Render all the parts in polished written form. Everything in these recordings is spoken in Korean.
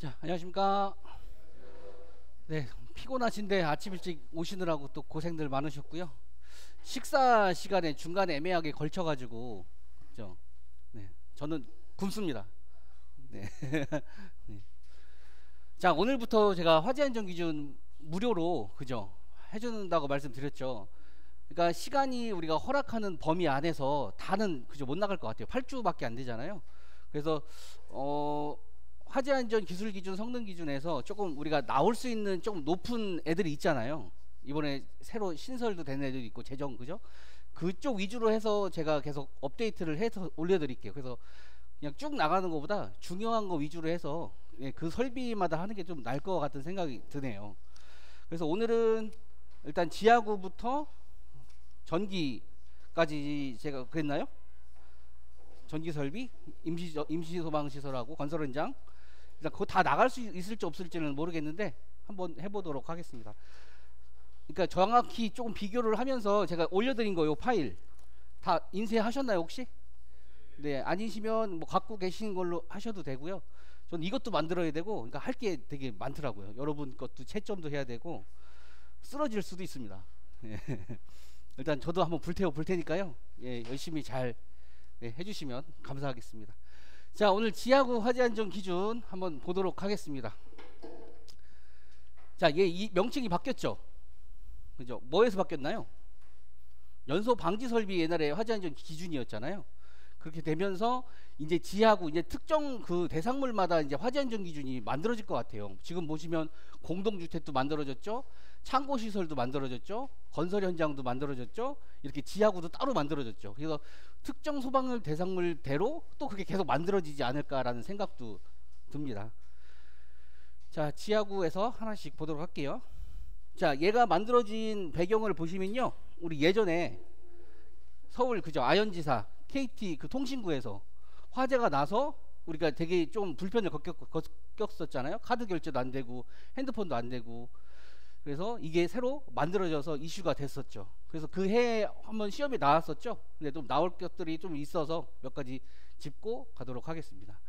자, 안녕하십니까. 네, 피곤하신데 아침 일찍 오시느라고 또 고생들 많으셨고요. 식사 시간에 중간에 애매하게 걸쳐가지고, 그죠? 네, 저는 굶습니다. 네. 네. 자, 오늘부터 제가 화재안전 기준 무료로, 그죠? 해준다고 말씀드렸죠. 그러니까 시간이 우리가 허락하는 범위 안에서 다는 그죠 못 나갈 것 같아요. 8주밖에 안 되잖아요. 그래서 화재안전 기술 기준 성능 기준에서 조금 우리가 나올 수 있는 조금 높은 애들이 있잖아요. 이번에 새로 신설도 된 애들이 있고 재정, 그죠? 그쪽 위주로 해서 제가 계속 업데이트를 해서 올려드릴게요. 그래서 그냥 쭉 나가는 것보다 중요한 거 위주로 해서 그 설비마다 하는 게 좀 나을 것 같은 생각이 드네요. 그래서 오늘은 일단 지하구부터 전기까지 제가 그랬나요? 전기 설비, 임시 소방 시설하고 건설 현장, 일단 그거 다 나갈 수 있을지 없을지는 모르겠는데 한번 해보도록 하겠습니다. 그러니까 정확히 조금 비교를 하면서 제가 올려드린 거 요 파일 다 인쇄하셨나요 혹시? 네, 아니시면 뭐 갖고 계신 걸로 하셔도 되고요. 저는 이것도 만들어야 되고, 그러니까 할 게 되게 많더라고요. 여러분 것도 채점도 해야 되고 쓰러질 수도 있습니다. 예. 일단 저도 한번 불태워 볼 테니까요. 예, 열심히 잘 해주시면 감사하겠습니다. 자, 오늘 지하구 화재안전 기준 한번 보도록 하겠습니다. 자, 이 명칭이 바뀌었죠. 그죠? 뭐에서 바뀌었나요? 연소 방지 설비 옛날에 화재안전 기준이었잖아요. 그렇게 되면서 이제 지하구 이제 특정 그 대상물마다 이제 화재안전 기준이 만들어질 것 같아요. 지금 보시면 공동주택도 만들어졌죠. 창고시설도 만들어졌죠. 건설 현장도 만들어졌죠. 이렇게 지하구도 따로 만들어졌죠. 그래서 특정 소방을 대상물대로 또 그게 계속 만들어지지 않을까라는 생각도 듭니다. 자, 지하구에서 하나씩 보도록 할게요. 자, 얘가 만들어진 배경을 보시면요, 우리 예전에 서울 그죠 아현지사 KT 그 통신구에서 화재가 나서 우리가 되게 좀 불편을 겪었잖아요. 카드 결제도 안 되고 핸드폰도 안 되고. 그래서 이게 새로 만들어져서 이슈가 됐었죠. 그래서 그 해에 한번 시험에 나왔었죠. 근데 좀 나올 것들이 좀 있어서 몇 가지 짚고 가도록 하겠습니다.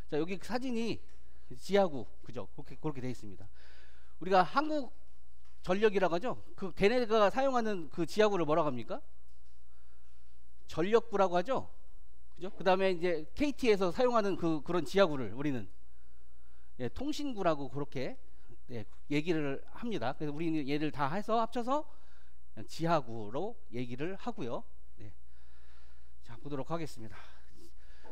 자, 여기 사진이 지하구 그죠? 그렇게 되어 있습니다. 우리가 한국 전력이라고 하죠. 그 걔네가 사용하는 그 지하구를 뭐라고 합니까? 전력구라고 하죠. 그죠? 그 다음에 이제 KT에서 사용하는 그런 지하구를 우리는 통신구라고 그렇게 얘기를 합니다. 그래서 우리는 얘를 다 해서 합쳐서 지하구로 얘기를 하고요. 자, 보도록 하겠습니다.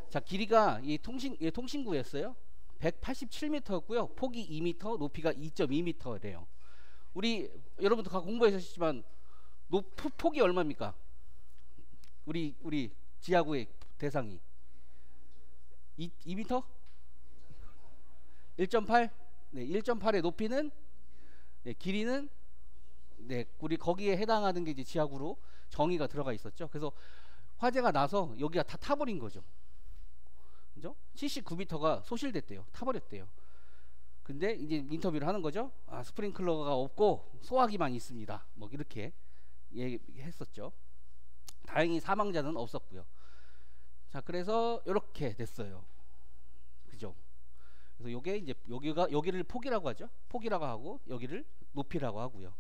자, 길이가 이 통신구였어요. 187m였고요. 폭이 2m, 높이가 2.2m래요. 우리 여러분도 다 공부하셨지만 폭이 얼마입니까? 우리 지하구의 대상이 2m? 1.8? 네, 1.8의 높이는 길이는 우리 거기에 해당하는 게 이제 지하구로 정의가 들어가 있었죠. 그래서 화재가 나서 여기가 다 타버린 거죠. 그죠? 79m가 소실됐대요. 타버렸대요. 근데 이제 인터뷰를 하는 거죠. 아, 스프링클러가 없고 소화기만 있습니다. 뭐 이렇게 얘기했었죠. 다행히 사망자는 없었고요. 자, 그래서 이렇게 됐어요. 그죠? 그래서 요게 이제 여기를 폭이라고 하죠. 폭이라고 하고 여기를 높이라고 하고요.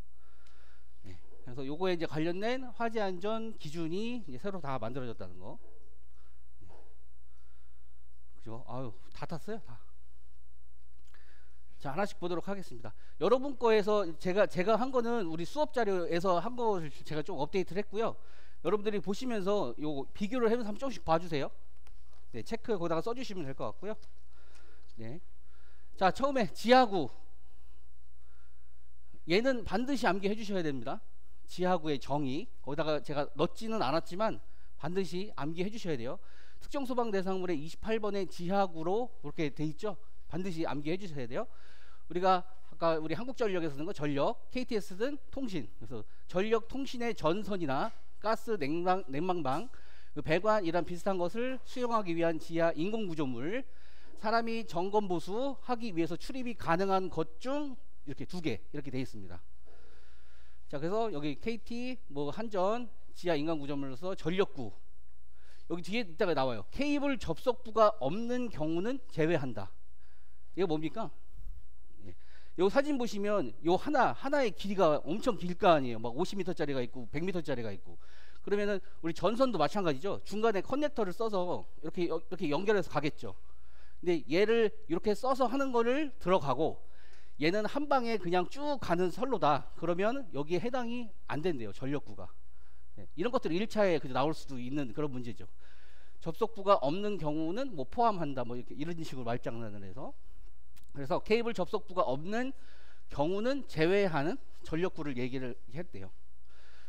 네. 그래서 요거에 이제 관련된 화재 안전 기준이 이제 새로 다 만들어졌다는 거. 네. 그죠? 아유, 다 탔어요, 다. 자, 하나씩 보도록 하겠습니다. 여러분 거에서 제가 한 거는 우리 수업 자료에서 한 거를 제가 좀 업데이트를 했고요. 여러분들이 보시면서 요 비교를 해서 한번 조금씩 봐주세요. 네, 체크 거기다가 써주시면 될 것 같고요. 네. 자, 처음에 지하구. 얘는 반드시 암기해 주셔야 됩니다. 지하구의 정의. 거기다가 제가 넣지는 않았지만 반드시 암기해 주셔야 돼요. 특정 소방 대상물의 28번의 지하구로 그렇게 돼 있죠. 반드시 암기해 주셔야 돼요. 우리가 아까 우리 한국전력에서 쓰는 거 전력, KTS든 통신. 그래서 전력 통신의 전선이나 가스, 냉방방, 배관 이런 비슷한 것을 수용하기 위한 지하 인공구조물, 사람이 점검 보수하기 위해서 출입이 가능한 것 중 이렇게 2개 이렇게 되어 있습니다. 자, 그래서 여기 KT 뭐 한전 지하 인공구조물로서 전력구, 여기 뒤에 있다가 나와요. 케이블 접속부가 없는 경우는 제외한다. 이거 뭡니까? 요 사진 보시면 요 하나의 길이가 엄청 길 거 아니에요. 막 50m짜리가 있고 100m짜리가 있고. 그러면은 우리 전선도 마찬가지죠. 중간에 커넥터를 써서 이렇게 연결해서 가겠죠. 근데 얘를 이렇게 써서 하는 거를 들어가고, 얘는 한 방에 그냥 쭉 가는 선로다. 그러면 여기에 해당이 안 된대요. 전력구가. 네, 이런 것들이 1차에 나올 수도 있는 그런 문제죠. 접속부가 없는 경우는 뭐 포함한다. 뭐 이런 식으로 말장난을 해서. 그래서 케이블 접속부가 없는 경우는 제외하는 전력구를 얘기를 했대요.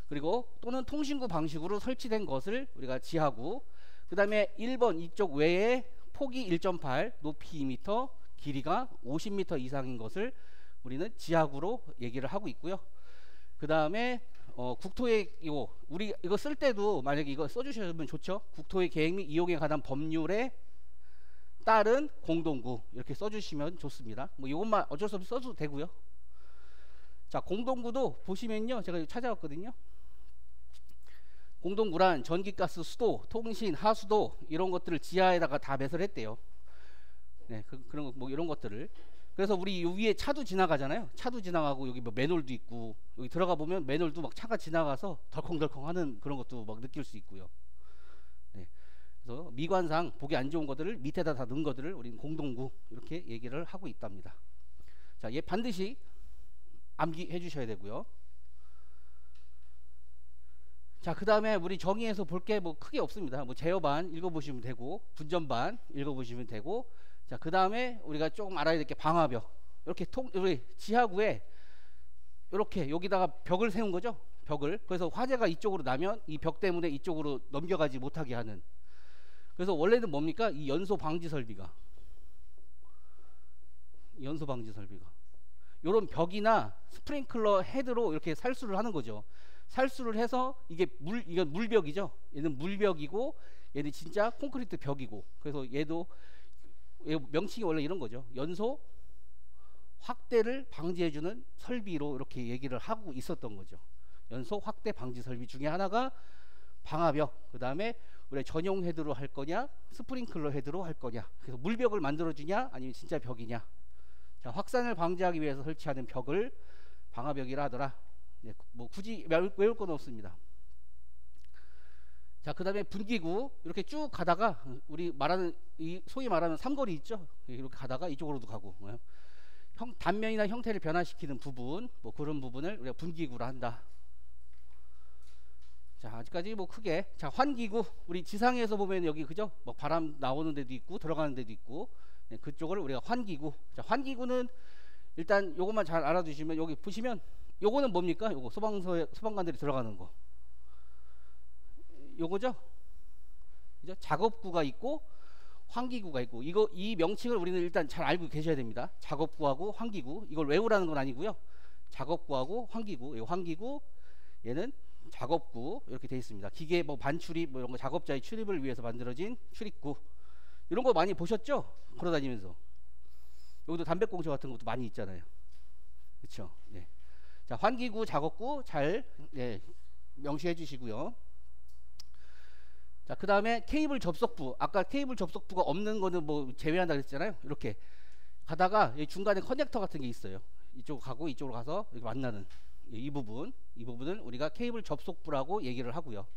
그리고 또는 통신구 방식으로 설치된 것을 우리가 지하구, 그 다음에 1번 이쪽 외에 폭이 1.8, 높이 2m, 길이가 50m 이상인 것을 우리는 지하구로 얘기를 하고 있고요. 그 다음에 국토의 우리 이거 쓸 때도 만약에 이거 써주시면 좋죠. 국토의 계획 및 이용에 관한 법률에 따른 공동구 이렇게 써주시면 좋습니다. 뭐 이것만 어쩔 수 없이 써도 되고요. 자, 공동구도 보시면요, 제가 찾아왔거든요. 공동구란 전기, 가스, 수도, 통신, 하수도 이런 것들을 지하에다가 다 매설했대요. 네, 그런 거 뭐 이런 것들을. 그래서 우리 요 위에 차도 지나가잖아요. 차도 지나가고 여기 뭐 맨홀도 있고, 여기 들어가 보면 맨홀도 막 차가 지나가서 덜컹덜컹 하는 그런 것도 막 느낄 수 있고요. 네, 그래서 미관상 보기 안 좋은 것들을 밑에다 다 넣은 것들을 우리는 공동구 이렇게 얘기를 하고 있답니다. 자, 얘 반드시 암기해 주셔야 되고요. 자, 그 다음에 우리 정의에서 볼 게 뭐 크게 없습니다. 뭐 제어반 읽어보시면 되고, 분전반 읽어보시면 되고, 자, 그 다음에 우리가 조금 알아야 될 게 방화벽. 이렇게 우리 지하구에 이렇게 여기다가 벽을 세운 거죠. 벽을. 그래서 화재가 이쪽으로 나면 이 벽 때문에 이쪽으로 넘겨가지 못하게 하는. 그래서 원래는 뭡니까? 이 연소 방지 설비가. 연소 방지 설비가. 요런 벽이나 스프링클러 헤드로 이렇게 살수를 하는 거죠. 살수를 해서 이건 물벽이죠. 얘는 물벽이고 얘는 진짜 콘크리트 벽이고. 그래서 얘도 명칭이 원래 이런 거죠. 연소 확대를 방지해주는 설비로 이렇게 얘기를 하고 있었던 거죠. 연소 확대 방지 설비 중에 하나가 방화벽, 그 다음에 우리 전용 헤드로 할 거냐, 스프링클러 헤드로 할 거냐. 그래서 물벽을 만들어주냐, 아니면 진짜 벽이냐. 자, 확산을 방지하기 위해서 설치하는 벽을 방화벽이라 하더라. 네, 뭐 굳이 외울 건 없습니다. 자, 그 다음에 분기구 이렇게 쭉 가다가 우리 말하는 이 소위 말하는 삼거리 있죠. 이렇게 가다가 이쪽으로도 가고, 단면이나 형태를 변화시키는 부분, 뭐 그런 부분을 우리가 분기구라 한다. 자, 아직까지 뭐 크게. 자, 환기구 우리 지상에서 보면 여기 그죠? 뭐 바람 나오는 데도 있고 들어가는 데도 있고, 네, 그쪽을 우리가 환기구. 자, 환기구는 일단 요것만 잘 알아두시면, 여기 보시면 요거는 뭡니까? 요거 소방관들이 들어가는 거. 요거죠? 그죠? 작업구가 있고 환기구가 있고, 이 명칭을 우리는 일단 잘 알고 계셔야 됩니다. 작업구하고 환기구. 이걸 외우라는 건 아니고요. 작업구하고 환기구. 이 환기구, 얘는 작업구 이렇게 되어 있습니다. 기계 뭐 반출입 뭐 이런 거, 작업자의 출입을 위해서 만들어진 출입구. 이런 거 많이 보셨죠? 걸어다니면서. 여기도 담배꽁초 같은 것도 많이 있잖아요. 그렇죠? 네. 자, 환기구, 작업구 잘 명시해 주시고요. 자, 그 다음에 케이블 접속부. 아까 케이블 접속부가 없는 거는 뭐 제외한다 그랬잖아요. 이렇게 가다가 중간에 커넥터 같은 게 있어요. 이쪽으로 가고 이쪽으로 가서 이렇게 만나는 이 부분은 우리가 케이블 접속부라고 얘기를 하고요.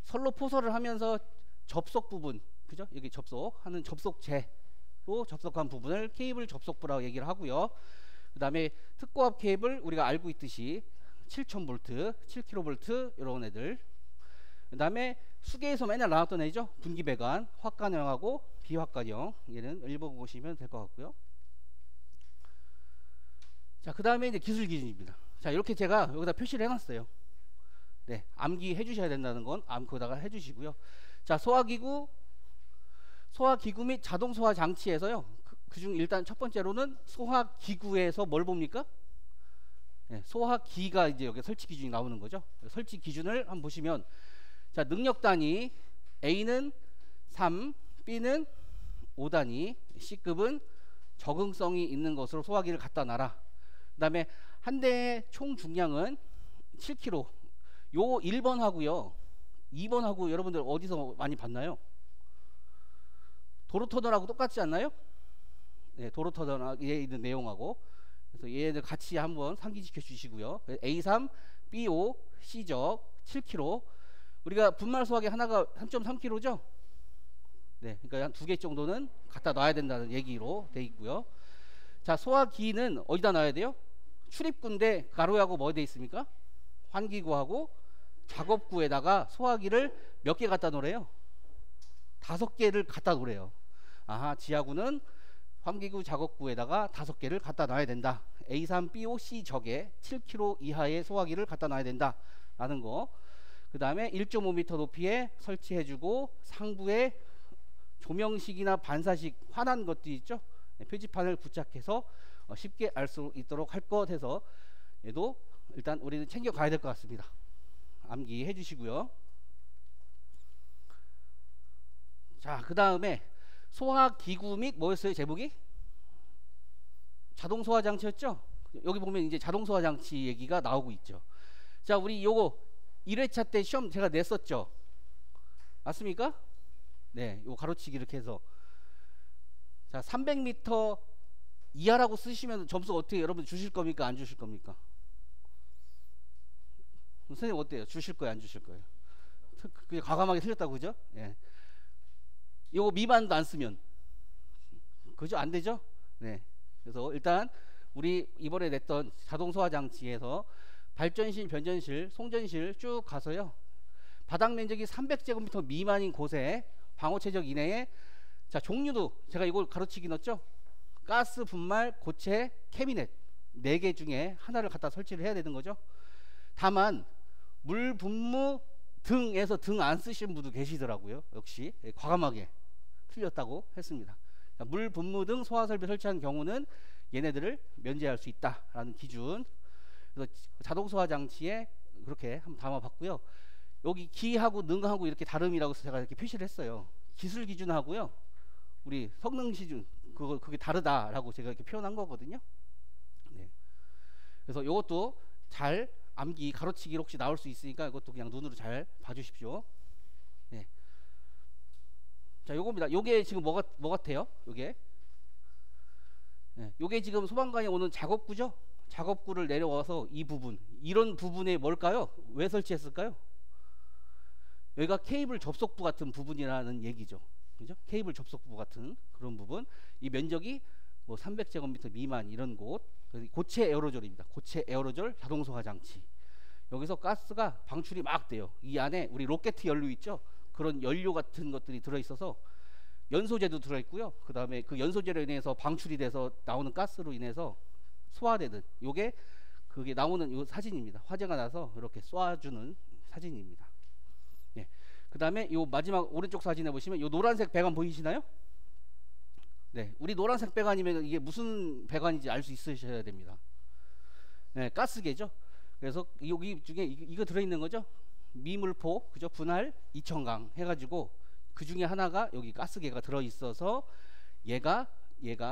선로 포설을 하면서 접속 부분, 그죠? 여기 접속하는 접속재로 접속한 부분을 케이블 접속부라고 얘기를 하고요. 그 다음에 특고압 케이블 우리가 알고 있듯이 7000V, 7kV 이런 애들. 그 다음에 수계에서 맨날 나왔던 애죠. 분기배관, 확관형하고 비확관형. 얘는 읽어보시면 될 것 같고요. 자, 그 다음에 이제 기술 기준입니다. 자, 이렇게 제가 여기다 표시를 해놨어요. 네, 암기해 주셔야 된다는 건 암코다가 해주시고요. 자, 소화기구 및 자동 소화 장치에서요. 그중 일단 첫 번째로는 소화기구에서 뭘 봅니까? 네, 소화기가 이제 여기 설치 기준이 나오는 거죠. 설치 기준을 한번 보시면, 자, 능력 단위 A는 3, B는 5단위, C급은 적응성이 있는 것으로 소화기를 갖다 놔라. 그 다음에 한 대의 총 중량은 7kg. 요 1번하고요 2번하고 여러분들 어디서 많이 봤나요? 도로터널하고 똑같지 않나요? 네, 도로터널에 있는 내용하고 그래서 얘들 같이 한번 상기시켜 주시고요. A3, B5, C적 7kg. 우리가 분말 소화기 하나가 3.3kg죠. 네, 그러니까 한 2개 정도는 갖다 놔야 된다는 얘기로 돼 있고요. 자, 소화기는 어디다 놔야 돼요? 출입구인데 가로하고 뭐 돼 있습니까? 환기구하고 작업구에다가 소화기를 몇 개 갖다 놓으래요? 5개를 갖다 놓으래요. 아하, 지하구는 환기구 작업구에다가 5개를 갖다 놔야 된다. A3, B5, C 적에 7kg 이하의 소화기를 갖다 놔야 된다 라는 거. 그 다음에 1.5m 높이에 설치해주고 상부에 조명식이나 반사식 환한 것들이 있죠. 표지판을 부착해서 쉽게 알 수 있도록 할 것 해서 얘도 일단 우리는 챙겨 가야 될 것 같습니다. 암기해 주시고요. 자, 그 다음에 소화기구 및 뭐였어요? 제목이? 자동소화장치였죠? 여기 보면 이제 자동소화장치 얘기가 나오고 있죠. 자, 우리 요거 1회차 때 시험 제가 냈었죠? 맞습니까? 네, 요 가로치기 이렇게 해서. 자, 300m 이하라고 쓰시면 점수 어떻게 여러분 주실 겁니까? 안 주실 겁니까? 선생님 어때요? 주실 거예요? 안 주실 거예요? 그냥 과감하게 틀렸다고, 그죠? 예. 요거 미만도 안 쓰면 그죠? 안 되죠? 네. 그래서 일단 우리 이번에 냈던 자동소화장치에서 발전실, 변전실, 송전실 쭉 가서요. 바닥 면적이 300제곱미터 미만인 곳에 방호체적 이내에, 자, 종류도 제가 이걸 가로치기 넣었죠? 가스, 분말, 고체, 캐비넷 4개 중에 하나를 갖다 설치를 해야 되는 거죠. 다만 물 분무 등에서 등 안 쓰신 분도 계시더라고요. 역시 과감하게 틀렸다고 했습니다. 물 분무 등 소화 설비 설치한 경우는 얘네들을 면제할 수 있다라는 기준. 그래서 자동 소화 장치에 그렇게 한번 담아봤고요. 여기 기하고 능하고 이렇게 다름이라고 해서 제가 이렇게 표시를 했어요. 기술 기준하고요, 우리 성능 기준 그게 다르다라고 제가 이렇게 표현한 거거든요. 네. 그래서 이것도 잘 암기 가로치기로 혹시 나올 수 있으니까 이것도 그냥 눈으로 잘 봐주십시오. 네. 자, 요겁니다. 요게 지금 뭐 같아요? 요게. 네. 요게 지금 소방관이 오는 작업구죠? 작업구를 내려와서 이 부분, 이런 부분에 뭘까요? 왜 설치했을까요? 여기가 케이블 접속부 같은 부분이라는 얘기죠. 그죠? 케이블 접속부 같은 그런 부분. 이 면적이 뭐 300제곱미터 미만 이런 곳. 고체 에어로졸입니다. 고체 에어로졸 자동소화 장치. 여기서 가스가 방출이 막 돼요. 이 안에 우리 로켓 연료 있죠? 그런 연료 같은 것들이 들어있어서 연소제도 들어있고요. 그 다음에 그 연소제로 인해서 방출이 돼서 나오는 가스로 인해서 소화되는, 요게 그게 나오는 요 사진입니다. 화재가 나서 이렇게 쏴주는 사진입니다. 예. 그 다음에 요 마지막 오른쪽 사진에 보시면 요 노란색 배관 보이시나요? 네, 우리 노란색 배관이면 이게 무슨 배관인지 알 수 있으셔야 됩니다. 네, 가스계죠. 그래서 여기 중에 이거 들어있는 거죠. 미물포, 그죠? 분할 2000강 해가지고 그 중에 하나가 여기 가스계가 들어있어서 얘가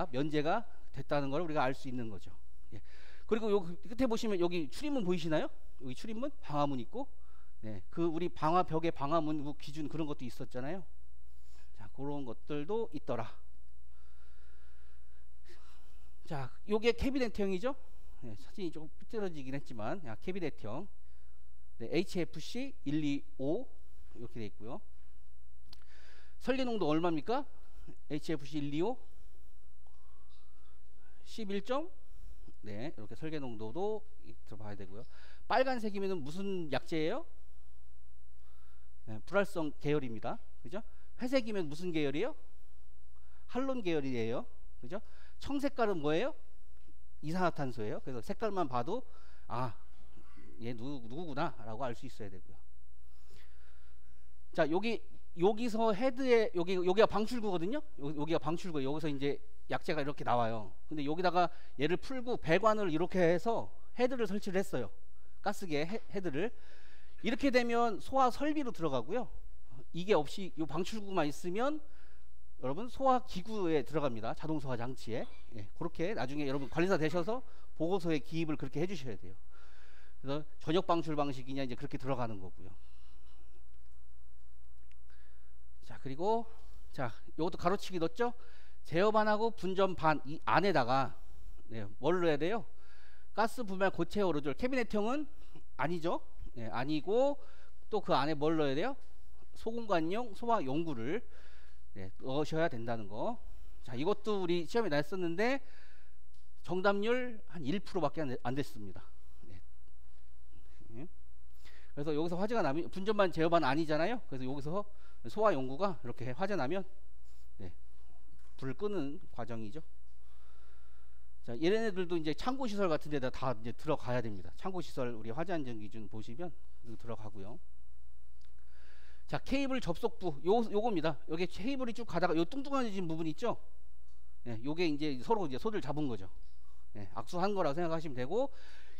면제가 됐다는 걸 우리가 알 수 있는 거죠. 예. 그리고 요 끝에 보시면 여기 출입문 보이시나요? 여기 출입문, 방화문 있고, 네, 그 우리 방화벽에 방화문 기준 그런 것도 있었잖아요. 자, 그런 것들도 있더라. 자, 요게 캐비넷형이죠. 네, 사진이 조금 삐뚤어지긴 했지만, 야, 캐비넷형. 네, HFC 125 이렇게 돼 있고요. 설계농도 얼마입니까? HFC 125 11점. 네, 이렇게 설계농도도 들어봐야 되고요. 빨간색이면 무슨 약재예요? 네, 불활성 계열입니다. 그죠? 회색이면 무슨 계열이에요? 할론 계열이에요. 그죠? 청색깔은 뭐예요? 이산화탄소예요. 그래서 색깔만 봐도 아, 얘 누구구나 라고 알 수 있어야 되고요. 자, 여기서 헤드에 여기가 방출구거든요. 여기가 방출구. 여기서 이제 약재가 이렇게 나와요. 근데 여기다가 얘를 풀고 배관을 이렇게 해서 헤드를 설치를 했어요. 가스계 헤드를. 이렇게 되면 소화 설비로 들어가고요. 이게 없이 이 방출구만 있으면 여러분 소화 기구에 들어갑니다. 자동 소화 장치에. 예, 그렇게 나중에 여러분 관리사 되셔서 보고서에 기입을 그렇게 해주셔야 돼요. 그래서 전역 방출 방식이냐 이제 그렇게 들어가는 거고요. 자, 그리고 자, 이것도 가로치기 넣었죠. 제어반하고 분전반 이 안에다가 네, 뭘 넣어야 돼요? 가스 분말 고체 오로졸. 캐비넷형은 아니죠. 네, 아니고 또 그 안에 뭘 넣어야 돼요? 소공관용 소화 용구를 네, 넣으셔야 된다는 거. 자, 이것도 우리 시험에 냈었는데 정답률 한 1%밖에 안 됐습니다. 네. 그래서 여기서 화재가 나면 분전반 제어반 아니잖아요. 그래서 여기서 소화 용구가 이렇게 화재 나면 네, 불을 끄는 과정이죠. 자, 얘네들도 이제 창고 시설 같은 데다 다 이제 들어가야 됩니다. 창고 시설 우리 화재 안전 기준 보시면 들어가고요. 자, 케이블 접속부 요겁니다. 여기 케이블이 쭉 가다가 요 뚱뚱해진 부분 있죠? 네, 요게 이제 서로 이제 손을 잡은 거죠. 네, 악수한 거라고 생각하시면 되고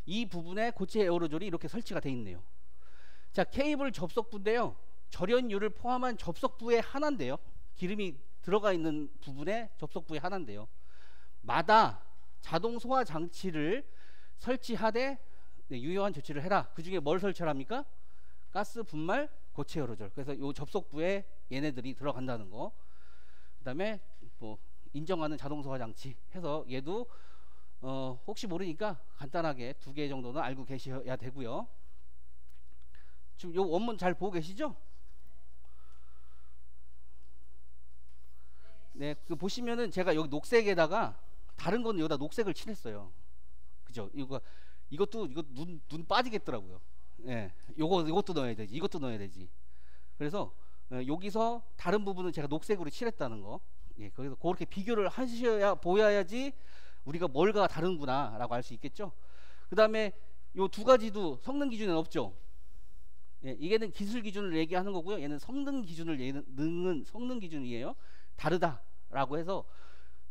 이 부분에 고체 에어로졸이 이렇게 설치가 돼 있네요. 자, 케이블 접속부인데요. 절연유를 포함한 접속부의 하나인데요. 기름이 들어가 있는 부분에 접속부의 하나인데요. 마다 자동 소화 장치를 설치하되 네, 유효한 조치를 해라. 그 중에 뭘 설치합니까? 가스 분말 고체 에어로졸. 그래서 요 접속부에 얘네들이 들어간다는 거. 그다음에 뭐 인정하는 자동 소화 장치 해서 얘도 혹시 모르니까 간단하게 2개 정도는 알고 계셔야 되고요. 지금 요 원문 잘 보고 계시죠? 네, 그 보시면은 제가 여기 녹색에다가 다른 거는 여기다 녹색을 칠했어요. 그죠? 이것도 눈 빠지겠더라고요. 예, 요것도 넣어야 되지, 이것도 넣어야 되지. 그래서 여기서 다른 부분은 제가 녹색으로 칠했다는 거. 예, 그래서 그렇게 비교를 하셔야 보여야지 우리가 뭘가 다른구나라고 알 수 있겠죠. 그 다음에 요 2가지도 성능 기준에는 없죠. 예, 이게는 기술 기준을 얘기하는 거고요. 얘는 성능 기준을 얘는 성능 기준이에요. 다르다라고 해서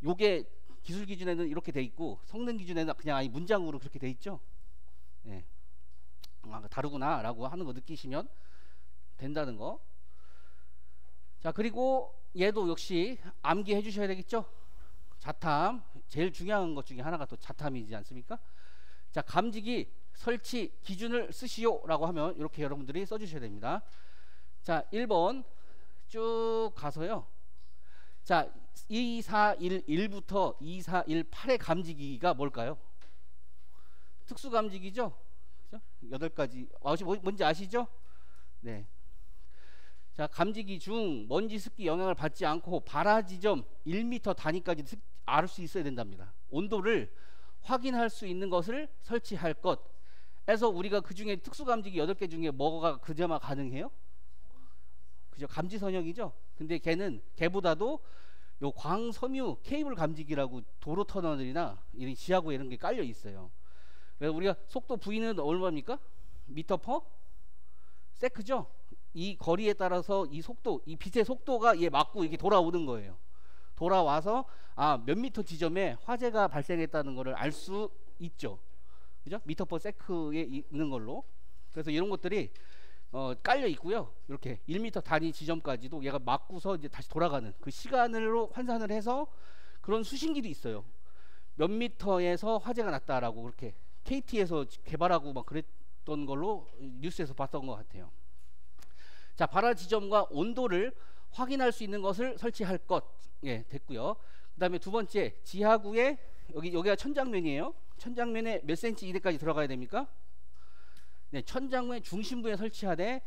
요게 기술 기준에는 이렇게 돼 있고 성능 기준에는 그냥 아예 문장으로 그렇게 돼 있죠. 예. 아, 다르구나라고 하는 거 느끼시면 된다는 거. 자, 그리고 얘도 역시 암기해 주셔야 되겠죠. 자탐, 제일 중요한 것 중에 하나가 또 자탐이지 않습니까? 자, 감지기 설치 기준을 쓰시오라고 하면 이렇게 여러분들이 써주셔야 됩니다. 자, 1번 쭉 가서요. 자, 2411부터 2418의 감지기가 뭘까요? 특수 감지기죠? 그죠? 8가지. 뭔지 아시죠? 네. 자, 감지기 중 먼지 습기 영향을 받지 않고 발화 지점 1m 단위까지 알 수 있어야 된답니다. 온도를 확인할 수 있는 것을 설치할 것. 해서 우리가 그 중에 특수 감지기 8개 중에 뭐가 그나마 가능해요? 그죠? 감지 선역이죠? 근데 걔보다도 요 광섬유 케이블 감지기라고 도로 터널이나 이런 지하구에 이런 게 깔려 있어요. 그래서 우리가 속도 V는 얼마입니까? 미터 퍼 세크죠? 이 거리에 따라서 이 속도, 이 빛의 속도가 얘 맞고 이렇게 돌아오는 거예요. 돌아와서 몇 미터 지점에 화재가 발생했다는 것을 알 수 있죠. 그죠? 미터 퍼 세크에 있는 걸로. 그래서 이런 것들이 깔려 있고요. 이렇게 1m 단위 지점까지도 얘가 맞고서 이제 다시 돌아가는 그 시간으로 환산을 해서 그런 수신기도 있어요. 몇 미터에서 화재가 났다라고 그렇게 KT에서 개발하고 막 그랬던 걸로 뉴스에서 봤던 것 같아요. 자, 발화 지점과 온도를 확인할 수 있는 것을 설치할 것. 예, 됐고요. 그 다음에 두 번째, 지하구에 여기가 천장면이에요. 천장면에 몇 센치 이내까지 들어가야 됩니까? 네, 천장면 중심부에 설치하되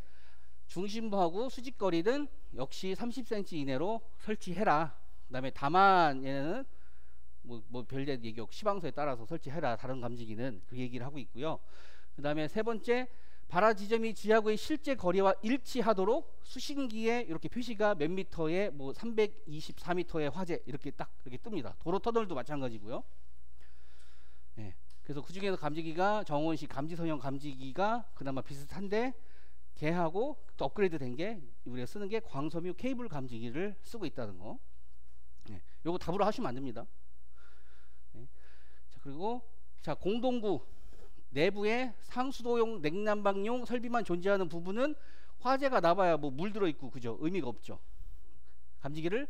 중심부하고 수직거리는 역시 30cm 이내로 설치해라. 그 다음에 다만 얘는 뭐 별다른 얘기 없고 시방서에 따라서 설치해라. 다른 감지기는 그 얘기를 하고 있고요. 그 다음에 세 번째, 발화 지점이 지하구의 실제 거리와 일치하도록 수신기에 이렇게 표시가 몇 미터에 뭐 324m의 화재 이렇게 딱 이렇게 뜹니다. 도로 터널도 마찬가지고요. 네. 그래서 그 중에서 감지기가 정원식 감지선형 감지기가 그나마 비슷한데 걔하고 또 업그레이드 된 게 우리가 쓰는 게 광섬유 케이블 감지기를 쓰고 있다는 거. 네. 요거 답으로 하시면 안 됩니다. 네. 자, 그리고 자, 공동구 내부에 상수도용 냉난방용 설비만 존재하는 부분은 화재가 나봐야 뭐 물 들어있고 그죠? 의미가 없죠. 감지기를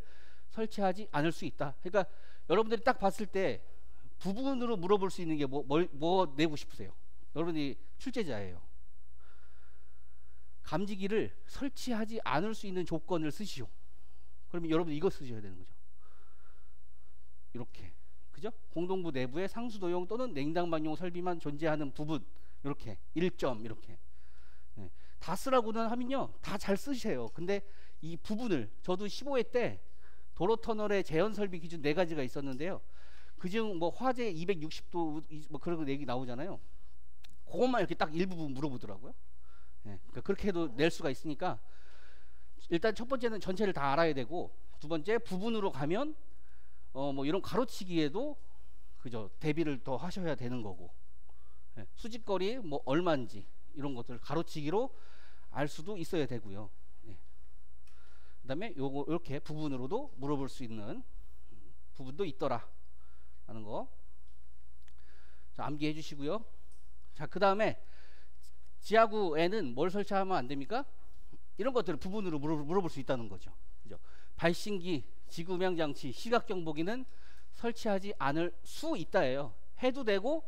설치하지 않을 수 있다. 그러니까 여러분들이 딱 봤을 때 부분으로 물어볼 수 있는 게 뭐 내고 싶으세요? 여러분이 출제자예요. 감지기를 설치하지 않을 수 있는 조건을 쓰시오. 그러면 여러분 이거 쓰셔야 되는 거죠. 이렇게. 그죠? 공동부 내부에 상수도용 또는 냉장방용 설비만 존재하는 부분, 이렇게 1점 이렇게. 예. 다 쓰라고는 하면요 다 잘 쓰세요. 근데 이 부분을, 저도 15회 때 도로터널의 제한 설비 기준 4가지가 있었는데요, 그중 뭐 화재 260도 뭐 그런 거 얘기 나오잖아요. 그것만 이렇게 딱 일부분 물어보더라고요. 예. 그러니까 그렇게 해도 낼 수가 있으니까 일단 첫 번째는 전체를 다 알아야 되고, 두 번째 부분으로 가면 뭐 이런 가로치기에도 그죠, 대비를 더 하셔야 되는 거고, 예. 수직거리 뭐 얼마인지 이런 것들 가로치기로 알 수도 있어야 되고요. 예. 그다음에 요거 이렇게 부분으로도 물어볼 수 있는 부분도 있더라 하는 거. 자, 암기해 주시고요. 자, 그다음에 지하구에는 뭘 설치하면 안 됩니까? 이런 것들을 부분으로 물어볼 수 있다는 거죠. 그죠? 발신기, 지구명 장치, 시각 경보기는 설치하지 않을 수 있다예요. 해도 되고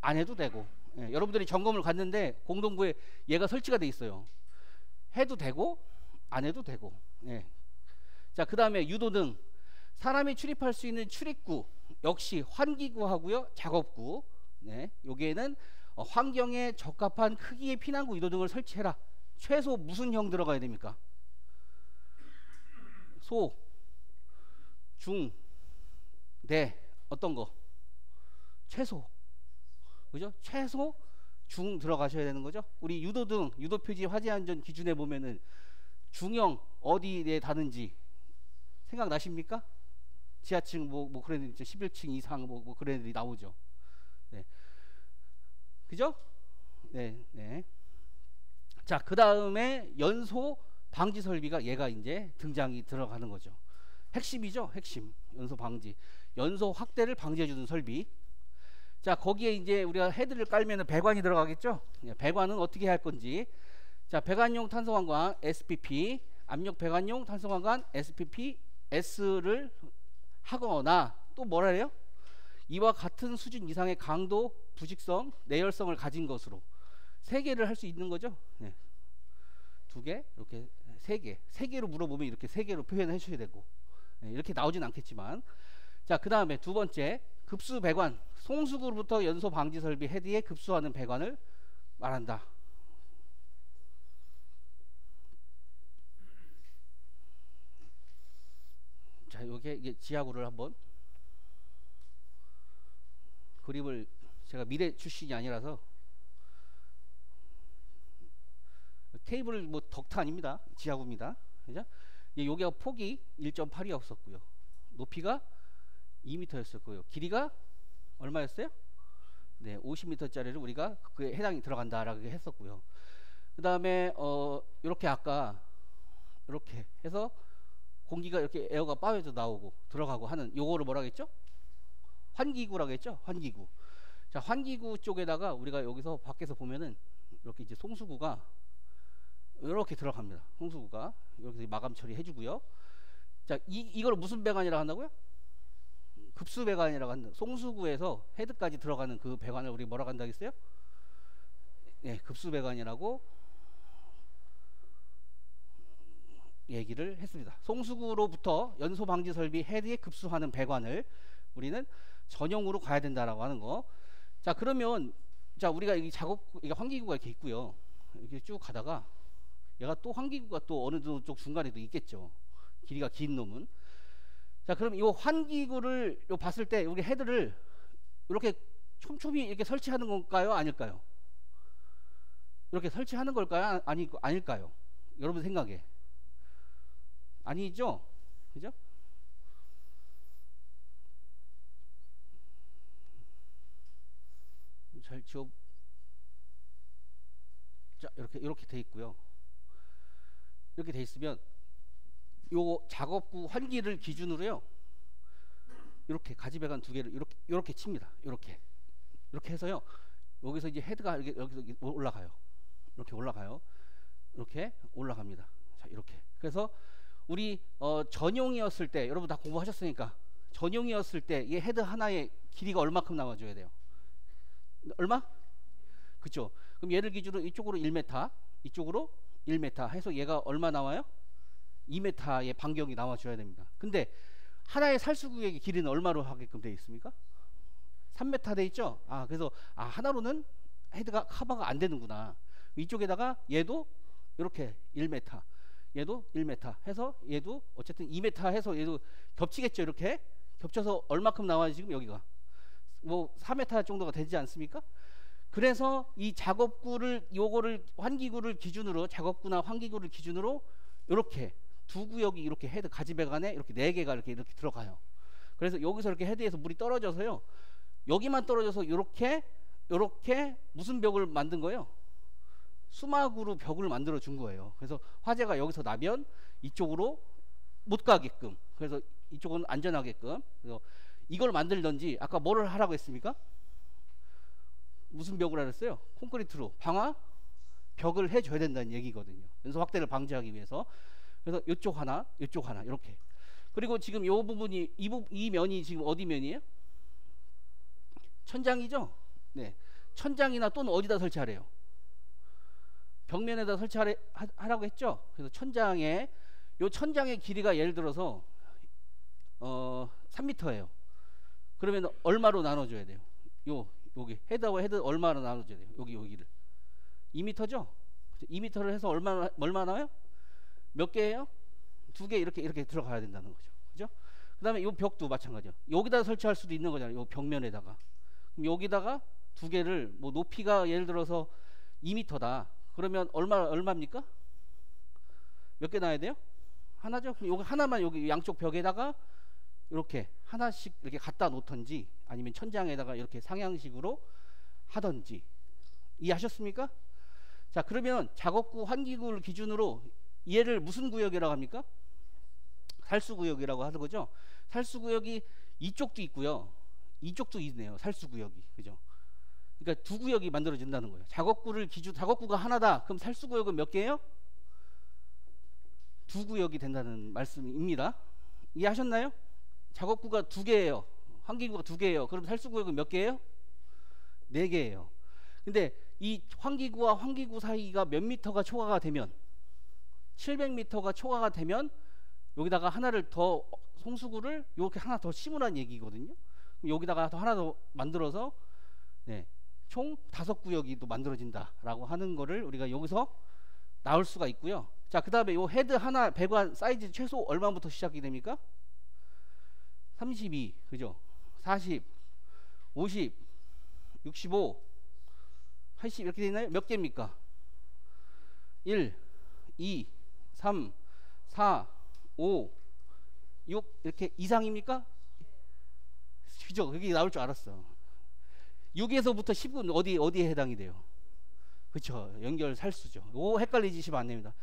안 해도 되고. 예, 여러분들이 점검을 갔는데 공동부에 얘가 설치가 돼 있어요. 해도 되고 안 해도 되고. 예. 자, 그다음에 유도등, 사람이 출입할 수 있는 출입구 역시 환기구하고요, 작업구. 네, 여기에는 환경에 적합한 크기의 피난구 유도등을 설치해라. 최소 무슨 형 들어가야 됩니까? 소, 중, 대, 어떤 거? 최소. 그죠? 최소 중 들어가셔야 되는 거죠. 우리 유도등, 유도표지 화재안전 기준에 보면은 중형 어디에 다는지 생각나십니까? 지하층 뭐 그런 애들 11층 이상 뭐 그런 애들이 나오죠. 네. 그죠? 네, 네. 자, 그 다음에 연소 방지 설비가 얘가 이제 등장이 들어가는 거죠. 핵심이죠, 핵심. 연소 방지, 연소 확대를 방지해주는 설비. 자, 거기에 이제 우리가 헤드를 깔면은 배관이 들어가겠죠. 배관은 어떻게 할 건지. 자, 배관용 탄소관관 SPP, 압력 배관용 탄소관관 SPP S를 하거나, 또 뭐라 해요? 이와 같은 수준 이상의 강도, 부식성, 내열성을 가진 것으로 3개를 할 수 있는 거죠. 네. 2개, 이렇게 3개. 3개로 물어보면 이렇게 3개로 표현을 해주셔야 되고, 네, 이렇게 나오진 않겠지만. 자, 그 다음에 두 번째, 급수 배관, 송수구로부터 연소 방지 설비 헤드에 급수하는 배관을 말한다. 자, 요게 이게 지하구를 한번, 그림을, 제가 미래 출신이 아니라서 케이블 뭐 덕트 아닙니다. 지하구입니다. 그죠? 여기가 폭이 1.8이었었고요. 높이가 2m였었고요. 길이가 얼마였어요? 네, 50m짜리를 우리가 그에 해당이 들어간다라고 했었고요. 그 다음에 이렇게 아까 이렇게 해서 공기가 이렇게 에어가 빠져서 나오고 들어가고 하는 요거를 뭐라고 했죠? 환기구라고 했죠? 환기구. 자, 환기구 쪽에다가 우리가 여기서 밖에서 보면은 이렇게 이제 송수구가 이렇게 들어갑니다. 송수구가 이렇게 마감 처리 해주고요. 자, 이걸 무슨 배관이라고 한다고요? 급수 배관이라고 한다. 송수구에서 헤드까지 들어가는 그 배관을 우리 뭐라고 한다고 했어요? 네, 급수 배관이라고 얘기를 했습니다. 송수구로부터 연소 방지 설비 헤드에 급수하는 배관을 우리는 전용으로 가야 된다라고 하는 거. 자, 그러면 자, 우리가 이 작업, 이게 환기구가 이렇게 있고요. 이렇게 쭉 가다가 얘가 또 환기구가 또 어느 쪽 중간에도 있겠죠. 길이가 긴 놈은. 자, 그럼 이 환기구를 요 봤을 때 우리 헤드를 이렇게 촘촘히 이렇게 설치하는 건가요? 아닐까요? 이렇게 설치하는 걸까요? 아닐까요? 여러분 생각에. 아니죠? 그죠? 잘 지워. 자, 이렇게 돼 있고요. 이렇게 돼 있으면 요 작업구 환기를 기준으로요, 이렇게 가지배관 2개를 이렇게 칩니다. 이렇게 해서요, 여기서 이제 헤드가 여기서 올라가요. 이렇게 올라가요. 이렇게 올라갑니다. 자, 이렇게. 그래서 우리 전용이었을 때, 여러분 다 공부하셨으니까, 전용이었을 때 이 헤드 하나의 길이가 얼마큼 나와줘야 돼요? 얼마? 그쵸? 그럼 얘를 기준으로 이쪽으로 1m, 이쪽으로 1m 해서 얘가 얼마 나와요? 2m의 반경이 나와줘야 됩니다. 근데 하나의 살수구역의 길이는 얼마로 하게끔 되어 있습니까? 3m 돼 있죠? 그래서 하나로는 헤드가 커버가 안 되는구나. 이쪽에다가 얘도 이렇게 1m, 얘도 1m 해서 얘도 어쨌든 2m 해서 얘도 겹치겠죠. 이렇게 겹쳐서 얼마큼 나와요? 지금 여기가 뭐 4m 정도가 되지 않습니까? 그래서 이 작업구를 요거를 환기구를 기준으로 작업구나 환기구를 기준으로 이렇게 두 구역이 이렇게 헤드 가지배관에 이렇게 네 개가 이렇게 들어가요. 그래서 여기서 이렇게 헤드에서 물이 떨어져서요. 여기만 떨어져서 이렇게 무슨 벽을 만든 거예요? 수막으로 벽을 만들어 준 거예요. 그래서 화재가 여기서 나면 이쪽으로 못 가게끔, 그래서 이쪽은 안전하게끔. 그래서 이걸 만들던지 아까 뭐를 하라고 했습니까? 무슨 벽을 하랬어요? 콘크리트로 방화 벽을 해줘야 된다는 얘기거든요. 연소 확대를 방지하기 위해서. 그래서 이쪽 하나 이렇게. 그리고 지금 이 부분이 이 면이 지금 어디 면이에요? 천장이죠? 네. 천장이나 또는 어디다 설치하래요? 벽면에다 설치하라고 했죠? 그래서 천장의 길이가 예를 들어서 3m예요. 그러면 얼마로 나눠줘야 돼요? 여기 헤드하고 헤드 얼마로 나눠줘야 돼요? 여기를 2m죠? 2m를 해서 얼마 나와요? 몇 개예요? 2개 이렇게 들어가야 된다는 거죠. 그죠? 그 다음에 이 벽도 마찬가지요. 여기다 설치할 수도 있는 거잖아요. 이 벽면에다가. 그럼 여기다가 2개를 뭐 높이가 예를 들어서 2m다. 그러면 얼마입니까? 몇 개 놔야 돼요? 하나죠? 그럼 요거 하나만 여기 양쪽 벽에다가 이렇게 하나씩 이렇게 갖다 놓던지 아니면 천장에다가 이렇게 상향식으로 하던지. 이해하셨습니까? 자, 그러면 작업구 환기구를 기준으로 얘를 무슨 구역이라고 합니까? 살수구역이라고 하는 거죠. 살수구역이 이쪽도 있고요, 이쪽도 있네요. 살수구역이. 그죠? 그러니까 두 구역이 만들어진다는 거예요. 작업구가 하나다. 그럼 살수구역은 몇 개예요? 두 구역이 된다는 말씀입니다. 이해하셨나요? 작업구가 2개예요. 환기구가 2개예요. 그럼 살수구역은 몇 개예요? 4개예요. 근데 이 환기구와 환기구 사이가 몇 미터가 초과가 되면 700m가 초과가 되면 여기다가 하나를 더 송수구를 이렇게 하나 더 심으라는 얘기거든요. 여기다가 하나 더 만들어서 총 5구역이 또 만들어진다라고 하는 거를 우리가 여기서 나올 수가 있고요. 자, 그 다음에 요 헤드 하나 배관 사이즈 최소 얼마부터 시작이 됩니까? 32, 그죠? 40, 50, 65, 80 이렇게 되나요? 몇 개입니까? 1, 2, 3, 4, 5, 6 이렇게 이상입니까? 그죠? 여기 나올 줄 알았어. 6에서부터 10은 어디에 해당이 돼요? 그렇죠. 연결 살수죠. 오, 헷갈리시면 안 됩니다.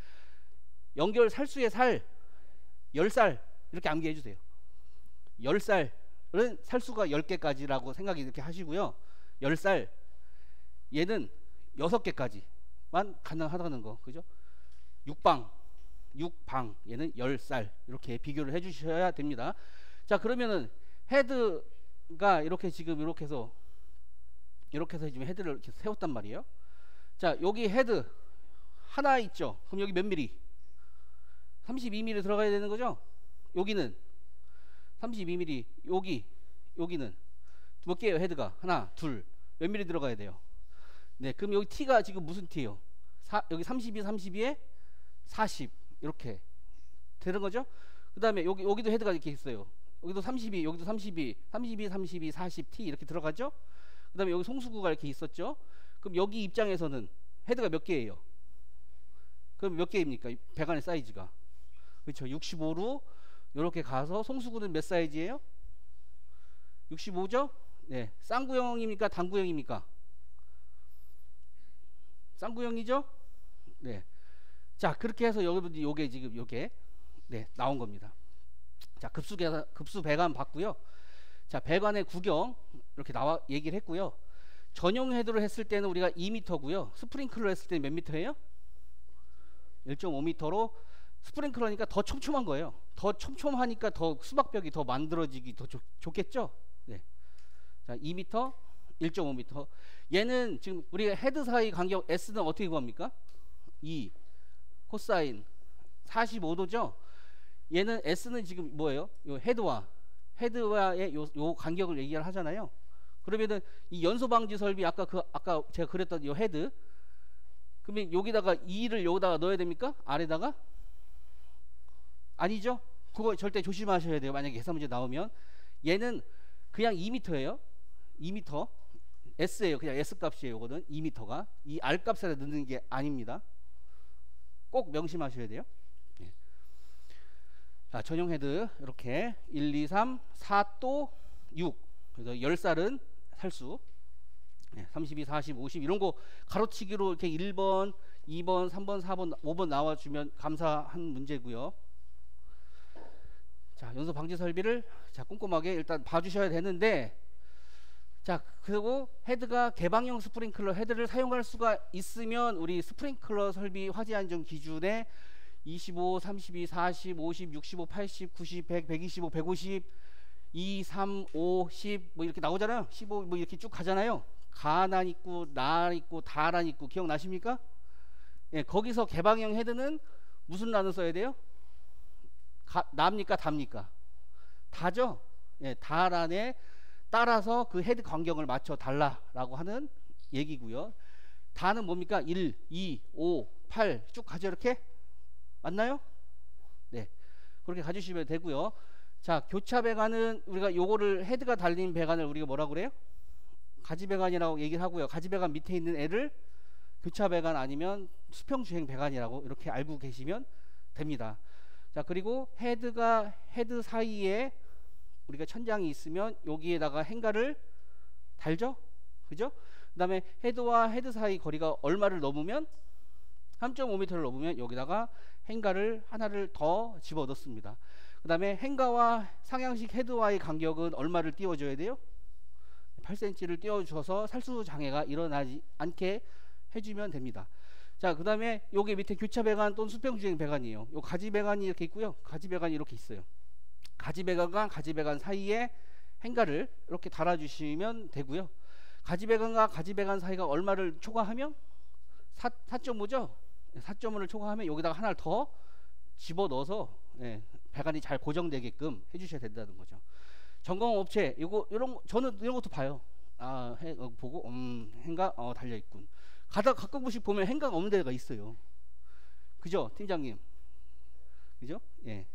연결 살수의 살, 10살 이렇게 암기해 주세요. 10살은 살수가 10개까지라고 생각이 이렇게 하시고요. 10살 얘는 6개까지만 가능하다는 거. 그죠? 6방 얘는 10살 이렇게 비교를 해 주셔야 됩니다. 자, 그러면은 헤드가 이렇게 지금 이렇게 해서 지금 헤드를 이렇게 세웠단 말이에요. 자, 여기 헤드 하나 있죠. 그럼 여기 몇 미리? 32mm 들어가야 되는 거죠. 여기는 32mm, 여기는 몇 개예요? 헤드가 하나, 둘, 몇 미리 들어가야 돼요? 네, 그럼 여기 T가 지금 무슨 T예요? 여기 32에 40 이렇게 되는 거죠. 그 다음에 여기도 헤드가 이렇게 있어요. 여기도 32, 여기도 32, 40T 이렇게 들어가죠. 그 다음에 여기 송수구가 이렇게 있었죠. 그럼 여기 입장에서는 헤드가 몇 개예요? 그럼 몇 개입니까? 배관의 사이즈가. 그렇죠. 65로 이렇게 가서 송수구는 몇 사이즈예요? 65죠? 네. 쌍구형입니까? 단구형입니까? 쌍구형이죠? 네. 자, 그렇게 해서 여러분들이 요게 지금 요게 나온 겁니다. 자, 급수 배관 봤고요. 자, 배관의 구경 이렇게 얘기를 했고요. 전용 헤드로 했을 때는 우리가 2m고요. 스프링클러 했을 때는 몇 미터예요? 1.5m로 스프링클러니까 더 촘촘한 거예요. 더 촘촘하니까 더 수박벽이 더 만들어지기 더 좋겠죠? 네. 자, 2m, 1.5m. 얘는 지금 우리가 헤드 사이 간격 S는 어떻게 구합니까? 2 코사인 45도죠? 얘는 S는 지금 뭐예요? 요 헤드와 헤드와의 요 간격을 얘기를 하잖아요. 그러면은 이 연소 방지 설비 아까 제가 그랬던 요 헤드, 그러면 여기다가 2를 여기다가 넣어야 됩니까? 아래다가? 아니죠. 그거 절대 조심하셔야 돼요. 만약에 계산 문제 나오면 얘는 그냥 2m예요. 2m S예요. 그냥 S 값이에요. 이거는 2m가 이 R 값에 넣는 게 아닙니다. 꼭 명심하셔야 돼요. 네. 자, 전용 헤드 이렇게 1, 2, 3, 4또 6. 그래서 10살은 살수. 네, 32, 40, 50 이런 거 가로치기로 이렇게 1번, 2번, 3번, 4번, 5번 나와주면 감사한 문제고요. 자, 연소 방지 설비를 자 꼼꼼하게 일단 봐주셔야 되는데, 자 그리고 헤드가 개방형 스프링클러 헤드를 사용할 수가 있으면 우리 스프링클러 설비 화재 안전 기준에 25, 32, 40, 50, 65, 80, 90, 100, 125, 150, 2, 3, 5, 10 뭐 이렇게 나오잖아요. 15 뭐 이렇게 쭉 가잖아요. 가난 있고 날 있고 다란 있고 기억나십니까? 예, 거기서 개방형 헤드는 무슨 란을 써야 돼요? 납니까 답니까? 다죠. 예, 다란에 따라서 그 헤드 간격을 맞춰 달라라고 하는 얘기고요. 다는 뭡니까? 1, 2, 5, 8 쭉 가죠. 이렇게 맞나요? 네, 그렇게 가주시면 되고요. 자, 교차 배관은 우리가 요거를 헤드가 달린 배관을 우리가 뭐라고 그래요? 가지 배관이라고 얘기를 하고요. 가지 배관 밑에 있는 애를 교차 배관 아니면 수평 주행 배관이라고 이렇게 알고 계시면 됩니다. 자, 그리고 헤드 사이에 우리가 천장이 있으면 여기에다가 행가를 달죠? 그죠? 그 다음에 헤드와 헤드 사이 거리가 얼마를 넘으면 3.5m를 넘으면 여기다가 행가를 하나를 더 집어 넣습니다. 그 다음에 행가와 상향식 헤드와의 간격은 얼마를 띄워줘야 돼요? 8cm를 띄워줘서 살수 장애가 일어나지 않게 해주면 됩니다. 자, 그 다음에 여기 밑에 교차 배관 또는 수평주행 배관이에요. 요 가지 배관이 이렇게 있고요. 가지 배관이 이렇게 있어요. 가지 배관과 가지 배관 사이에 행가를 이렇게 달아주시면 되고요. 가지 배관과 가지 배관 사이가 얼마를 초과하면 4.5죠. 4.5를 초과하면 여기다가 하나를 더 집어 넣어서 예, 배관이 잘 고정되게끔 해주셔야 된다는 거죠. 점검 업체 이런 저는 이런 것도 봐요. 보고 행가 달려 있군. 가끔씩 보면 행가가 없는 데가 있어요. 그죠, 팀장님? 그죠? 예.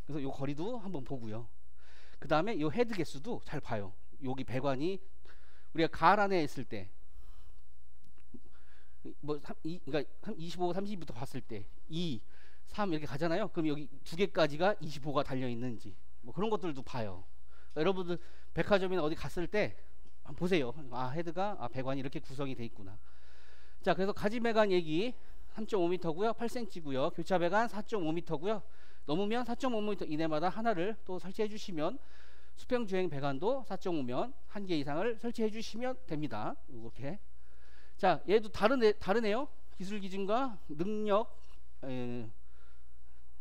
그래서 요 거리도 한번 보고요. 그 다음에 요 헤드 개수도 잘 봐요. 여기 배관이 우리가 갈 안에 있을 때 뭐 그러니까 25, 30부터 봤을 때 2, 3 이렇게 가잖아요. 그럼 여기 두 개까지가 25가 달려 있는지 뭐 그런 것들도 봐요. 그러니까 여러분들 백화점이나 어디 갔을 때 한번 보세요. 헤드가 배관이 이렇게 구성이 돼 있구나. 자, 그래서 가지 배관 얘기 3.5m고요. 8cm고요. 교차 배관 4.5m고요. 넘으면 4.5m 이내마다 하나를 또 설치해 주시면 수평 주행 배관도 4.5면 한 개 이상을 설치해 주시면 됩니다. 이렇게. 자, 얘도 다르네요. 기술 기준과 능력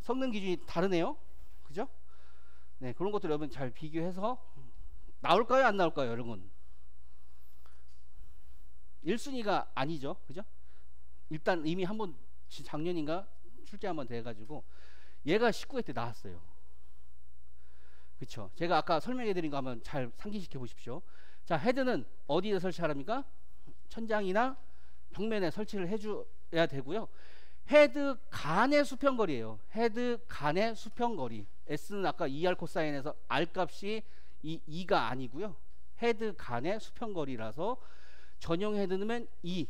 성능 기준이 다르네요. 그죠? 네, 그런 것들 여러분 잘 비교해서 나올까요? 안 나올까요? 이런 건 1순위가 아니죠. 그죠? 일단 이미 한번 작년인가 출제 한번 돼가지고 얘가 19회 때 나왔어요. 그쵸? 제가 아까 설명해 드린 거 한번 잘 상기시켜 보십시오. 자, 헤드는 어디에 설치하랍니까? 천장이나 벽면에 설치를 해줘야 되고요. 헤드 간의 수평거리예요. 헤드 간의 수평거리. S는 아까 2R 코사인에서 R 값이 2가 아니고요. 헤드 간의 수평거리라서 전용 헤드는 2,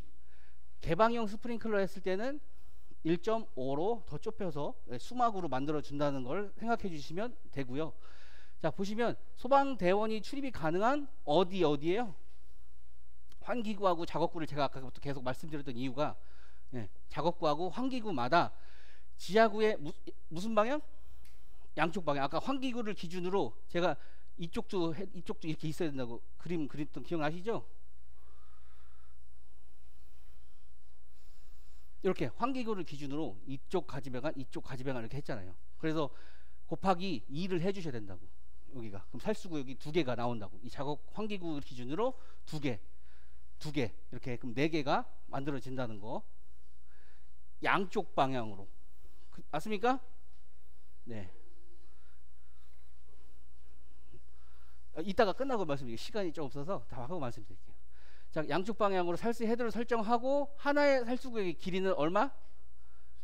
개방형 스프링클러 했을 때는 1.5로 더 좁혀서 수막으로 만들어 준다는 걸 생각해 주시면 되고요. 자, 보시면 소방대원이 출입이 가능한 어디예요? 환기구하고 작업구를 제가 아까부터 계속 말씀드렸던 이유가 작업구하고 환기구마다 지하구의 무슨 방향? 양쪽 방향. 아까 환기구를 기준으로 제가 이쪽도 이렇게 있어야 된다고 그림 그렸던 기억나시죠? 이렇게 환기구를 기준으로 이쪽 가지배관 이쪽 가지배관 이렇게 했잖아요. 그래서 곱하기 2를 해주셔야 된다고. 여기가 그럼 살수구 여기 2개가 나온다고. 이 작업 환기구 기준으로 2개 이렇게 그럼 4개가 만들어진다는 거. 양쪽 방향으로 맞습니까? 네. 이따가 끝나고 말씀드릴게요. 시간이 좀 없어서 다 하고 말씀드릴게요. 자, 양쪽 방향으로 살수 헤드를 설정하고 하나의 살수구역의 길이는 얼마?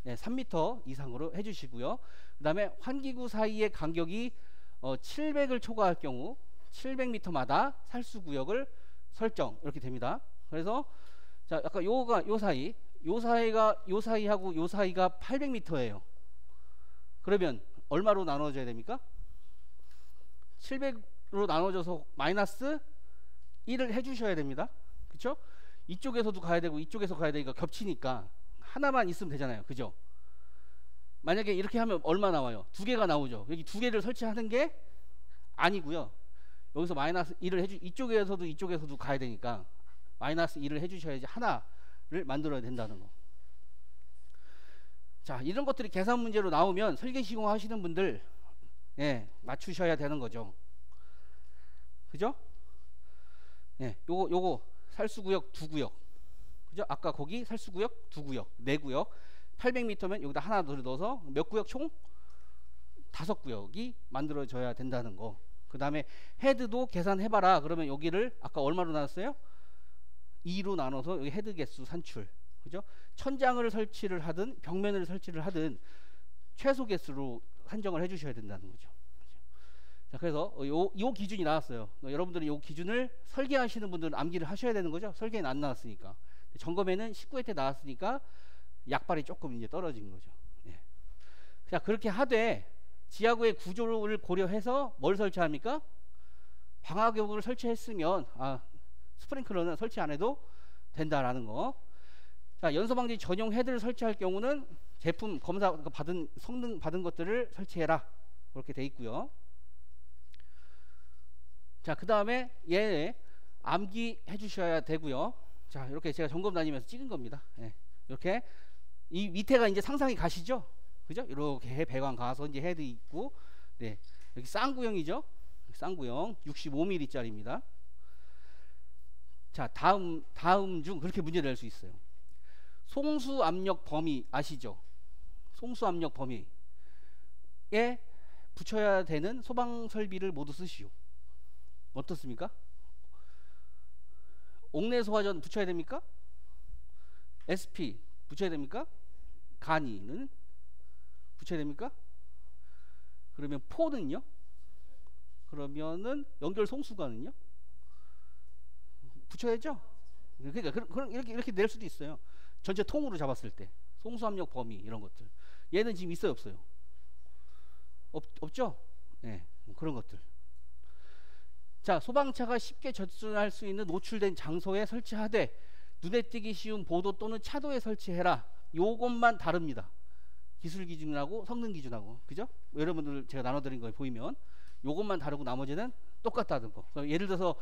네, 3m 이상으로 해주시고요. 그 다음에 환기구 사이의 간격이 700을 초과할 경우 700m마다 살수구역을 설정 이렇게 됩니다. 그래서 자, 아까 요 사이하고 요 사이가 800m예요. 그러면 얼마로 나눠져야 됩니까? 700으로 나눠져서 마이너스 1을 해주셔야 됩니다. 그쵸? 이쪽에서도 가야 되고 이쪽에서 가야 되니까 겹치니까 하나만 있으면 되잖아요. 그죠? 만약에 이렇게 하면 얼마 나와요? 두 개가 나오죠. 여기 두 개를 설치하는 게 아니고요. 여기서 마이너스 1을 이쪽에서도 가야 되니까 마이너스 1을 해주셔야지 하나를 만들어야 된다는 거. 자, 이런 것들이 계산 문제로 나오면 설계 시공하시는 분들 맞추셔야 되는 거죠. 그죠? 요거 살수구역 2구역. 그죠? 아까 거기 살수구역 2구역, 4구역. 800m면 여기다 하나 더 넣어서 몇 구역 총? 5구역이 만들어져야 된다는 거. 그 다음에 헤드도 계산해봐라. 그러면 여기를 아까 얼마로 나눴어요? 2로 나눠서 여기 헤드 개수 산출. 그죠? 천장을 설치를 하든 벽면을 설치를 하든 최소 개수로 산정을 해주셔야 된다는 거죠. 자, 그래서 요 기준이 나왔어요. 여러분들이 요 기준을 설계하시는 분들은 암기를 하셔야 되는 거죠. 설계는 안 나왔으니까. 점검에는 19회 때 나왔으니까 약발이 조금 이제 떨어진 거죠. 자, 그렇게 하되 지하구의 구조를 고려해서 뭘 설치합니까? 방화벽을 설치했으면 스프링클러는 설치 안 해도 된다라는 거. 자, 연소방지 전용 헤드를 설치할 경우는 제품 검사 받은 성능 받은 것들을 설치해라. 그렇게 돼 있고요. 자, 그 다음에 얘 암기해 주셔야 되고요. 자, 이렇게 제가 점검 다니면서 찍은 겁니다. 이렇게 이 밑에가 이제 상상이 가시죠? 그죠? 이렇게 배관 가서 이제 헤드 있고, 여기 쌍구형이죠? 쌍구형 65mm 짜리입니다. 자, 다음 중 그렇게 문제 낼 수 있어요. 송수 압력 범위 아시죠? 송수 압력 범위에 붙여야 되는 소방 설비를 모두 쓰시오. 어떻습니까? 옥내 소화전 붙여야 됩니까? SP 붙여야 됩니까? 간이는 붙여야 됩니까? 그러면 포는요? 그러면은 연결 송수관은요? 붙여야죠? 그러니까 이렇게 낼 수도 있어요. 전체 통으로 잡았을 때 송수 압력 범위 이런 것들. 얘는 지금 있어요, 없어요? 없죠? 뭐 그런 것들. 자, 소방차가 쉽게 접근할 수 있는 노출된 장소에 설치하되 눈에 띄기 쉬운 보도 또는 차도에 설치해라. 요것만 다릅니다. 기술 기준하고 성능 기준하고. 그죠? 여러분들 제가 나눠드린 거 보이면 요것만 다르고 나머지는 똑같다는 거. 예를 들어서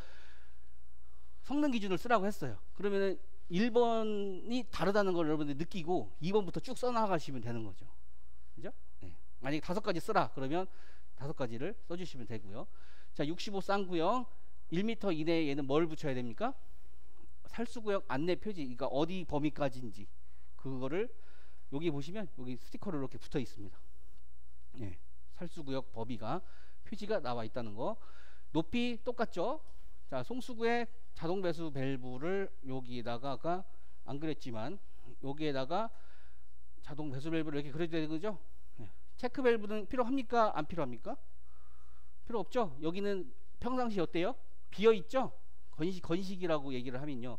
성능 기준을 쓰라고 했어요. 그러면은 1번이 다르다는 걸 여러분들이 느끼고 2번부터 쭉 써나가시면 되는 거죠. 그죠? 만약에 5가지 쓰라 그러면 5가지를 써주시면 되고요. 자, 65 쌍구형 1m 이내에 얘는 뭘 붙여야 됩니까? 살수구역 안내 표지, 그러니까 어디 범위까지인지 그거를 여기 보시면 여기 스티커로 이렇게 붙어 있습니다. 살수구역 범위가 표지가 나와 있다는 거. 높이 똑같죠? 자, 송수구의 자동 배수 밸브를 여기에다가 아까 안 그랬지만 여기에다가 자동 배수 밸브를 이렇게 그려줘야 되는 거죠? 체크 밸브는 필요합니까? 안 필요합니까? 필요 없죠? 여기는 평상시 어때요? 비어있죠? 건식이라고 얘기를 하면요,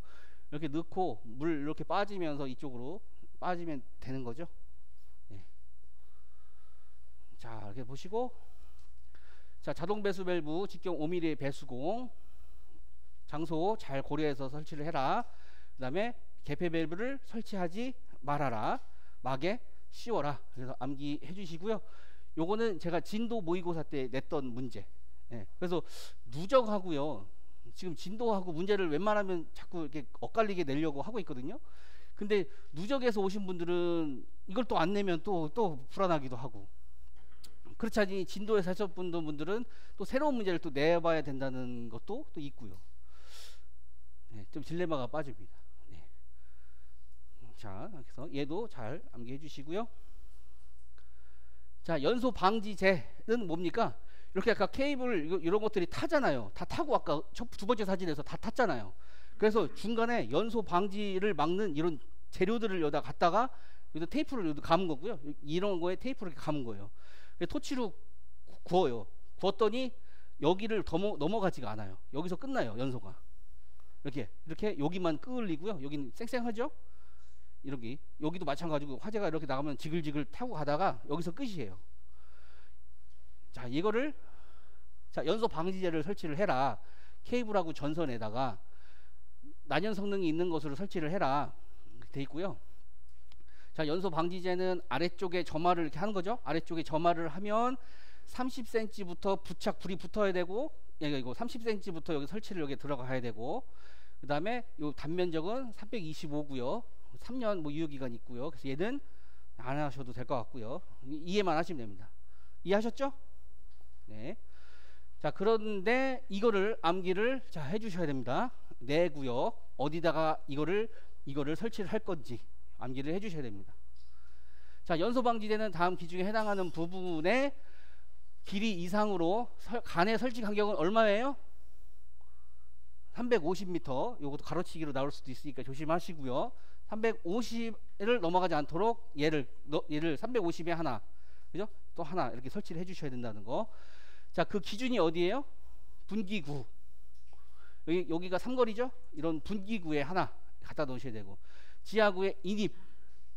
이렇게 넣고 물 이렇게 빠지면서 이쪽으로 빠지면 되는 거죠. 자, 이렇게 보시고, 자, 자동 배수 밸브 직경 5mm 배수공 장소 잘 고려해서 설치를 해라. 그 다음에 개폐 밸브를 설치하지 말아라. 막에 씌워라. 그래서 암기해 주시고요. 요거는 제가 진도 모의고사 때 냈던 문제. 그래서 누적하고요, 지금 진도하고 문제를 웬만하면 자꾸 이렇게 엇갈리게 내려고 하고 있거든요. 근데 누적에서 오신 분들은 이걸 또 안 내면 또 불안하기도 하고, 그렇지 않니 진도에서 하셨던 분들은 또 새로운 문제를 또 내봐야 된다는 것도 또 있고요. 좀 딜레마가 빠집니다. 자, 그래서 얘도 잘 암기해 주시고요. 자, 연소 방지제는 뭡니까? 이렇게 아까 케이블 이런 것들이 타잖아요. 다 타고 아까 두 번째 사진에서 다 탔잖아요. 그래서 중간에 연소 방지를 막는 이런 재료들을 여기다 갖다가 여기다 테이프를 여기다 감은 거고요. 이런 거에 테이프를 이렇게 감은 거예요. 토치로 구워요. 구웠더니 여기를 넘어가지가 않아요. 여기서 끝나요. 연소가 이렇게 여기만 끄을리고요. 여기는 쌩쌩하죠. 여기도 마찬가지고 화재가 이렇게 나가면 지글지글 타고 가다가 여기서 끝이에요. 자, 이거를 연소 방지제를 설치를 해라. 케이블하고 전선에다가 난연 성능이 있는 것으로 설치를 해라. 돼 있고요. 자, 연소 방지제는 아래쪽에 점화를 이렇게 하는 거죠. 아래쪽에 점화를 하면 30cm부터 불이 붙어야 되고, 이거 30cm부터 여기 설치를 여기 들어가야 되고, 그 다음에 요 단면적은 325고요. 3년 뭐 유효기간이 있고요. 그래서 얘는 안 하셔도 될 것 같고요. 이해만 하시면 됩니다. 이해하셨죠? 네. 자, 그런데 이거를 암기를 해주셔야 됩니다. 내 구역 어디다가 이거를 설치를 할 건지 암기를 해주셔야 됩니다. 자, 연소방지제는 다음 기준에 해당하는 부분의 길이 이상으로 간의 설치 간격은 얼마예요? 350m. 요것도 가로치기로 나올 수도 있으니까 조심하시고요. 350을 넘어가지 않도록 얘를 350에 하나, 그죠? 또 하나 이렇게 설치를 해주셔야 된다는 거. 자, 그 기준이 어디예요? 분기구. 여기가 삼거리죠? 이런 분기구에 하나 갖다 놓으셔야 되고, 지하구에 인입,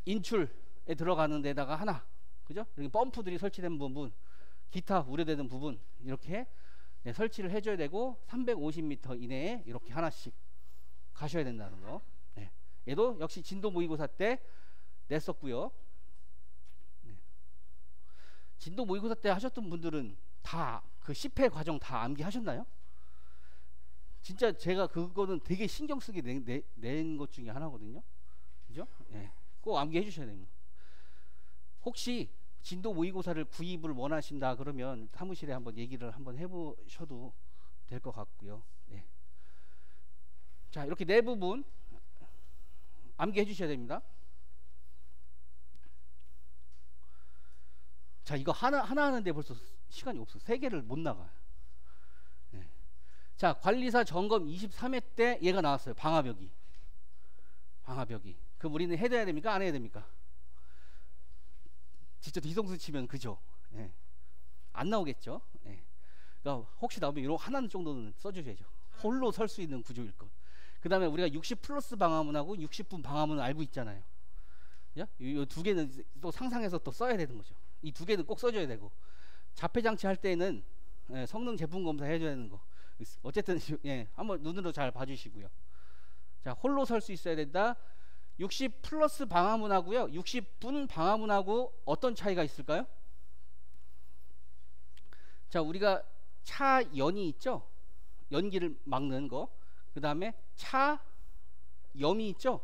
인출에 들어가는 데다가 하나, 그죠? 여기 펌프들이 설치된 부분, 기타 우려되는 부분 이렇게 설치를 해줘야 되고, 350m 이내에 이렇게 하나씩 가셔야 된다는 거. 네. 얘도 역시 진도 모의고사 때 냈었고요. 네. 진도 모의고사 때 하셨던 분들은 다 그 10회 과정 다 암기하셨나요? 진짜 제가 그거는 되게 신경 쓰게 낸 것 중에 하나거든요. 그죠? 네. 꼭 암기해 주셔야 됩니다. 혹시 진도 모의고사를 구입을 원하신다 그러면 사무실에 한번 얘기를 한번 해보셔도 될 것 같고요. 네. 자, 이렇게 네 부분 암기해 주셔야 됩니다. 자, 이거 하나 하는데 벌써 시간이 없어. 3개를 못 나가요. 네. 자, 관리사 점검 23회 때 얘가 나왔어요. 방화벽이. 그럼 우리는 해야 됩니까? 안 해야 됩니까? 진짜 뒤통수 치면 그죠? 예. 안 나오겠죠? 예. 그러니까 혹시 나오면 이런 하나는 정도는 써주셔야죠. 홀로 설 수 있는 구조일 것. 그 다음에 우리가 60 플러스 방화문하고 60분 방화문을 알고 있잖아요. 이 두 개는 또 상상해서 또 써야 되는 거죠. 이 두 개는 꼭 써줘야 되고, 자폐장치 할 때는 성능 제품 검사 해줘야 되는 거. 어쨌든 한번 눈으로 잘 봐주시고요. 자, 홀로 설 수 있어야 된다. 60 플러스 방화문하고요, 60분 방화문하고 어떤 차이가 있을까요? 자, 우리가 차연이 있죠? 연기를 막는 거. 그 다음에 차염이 있죠?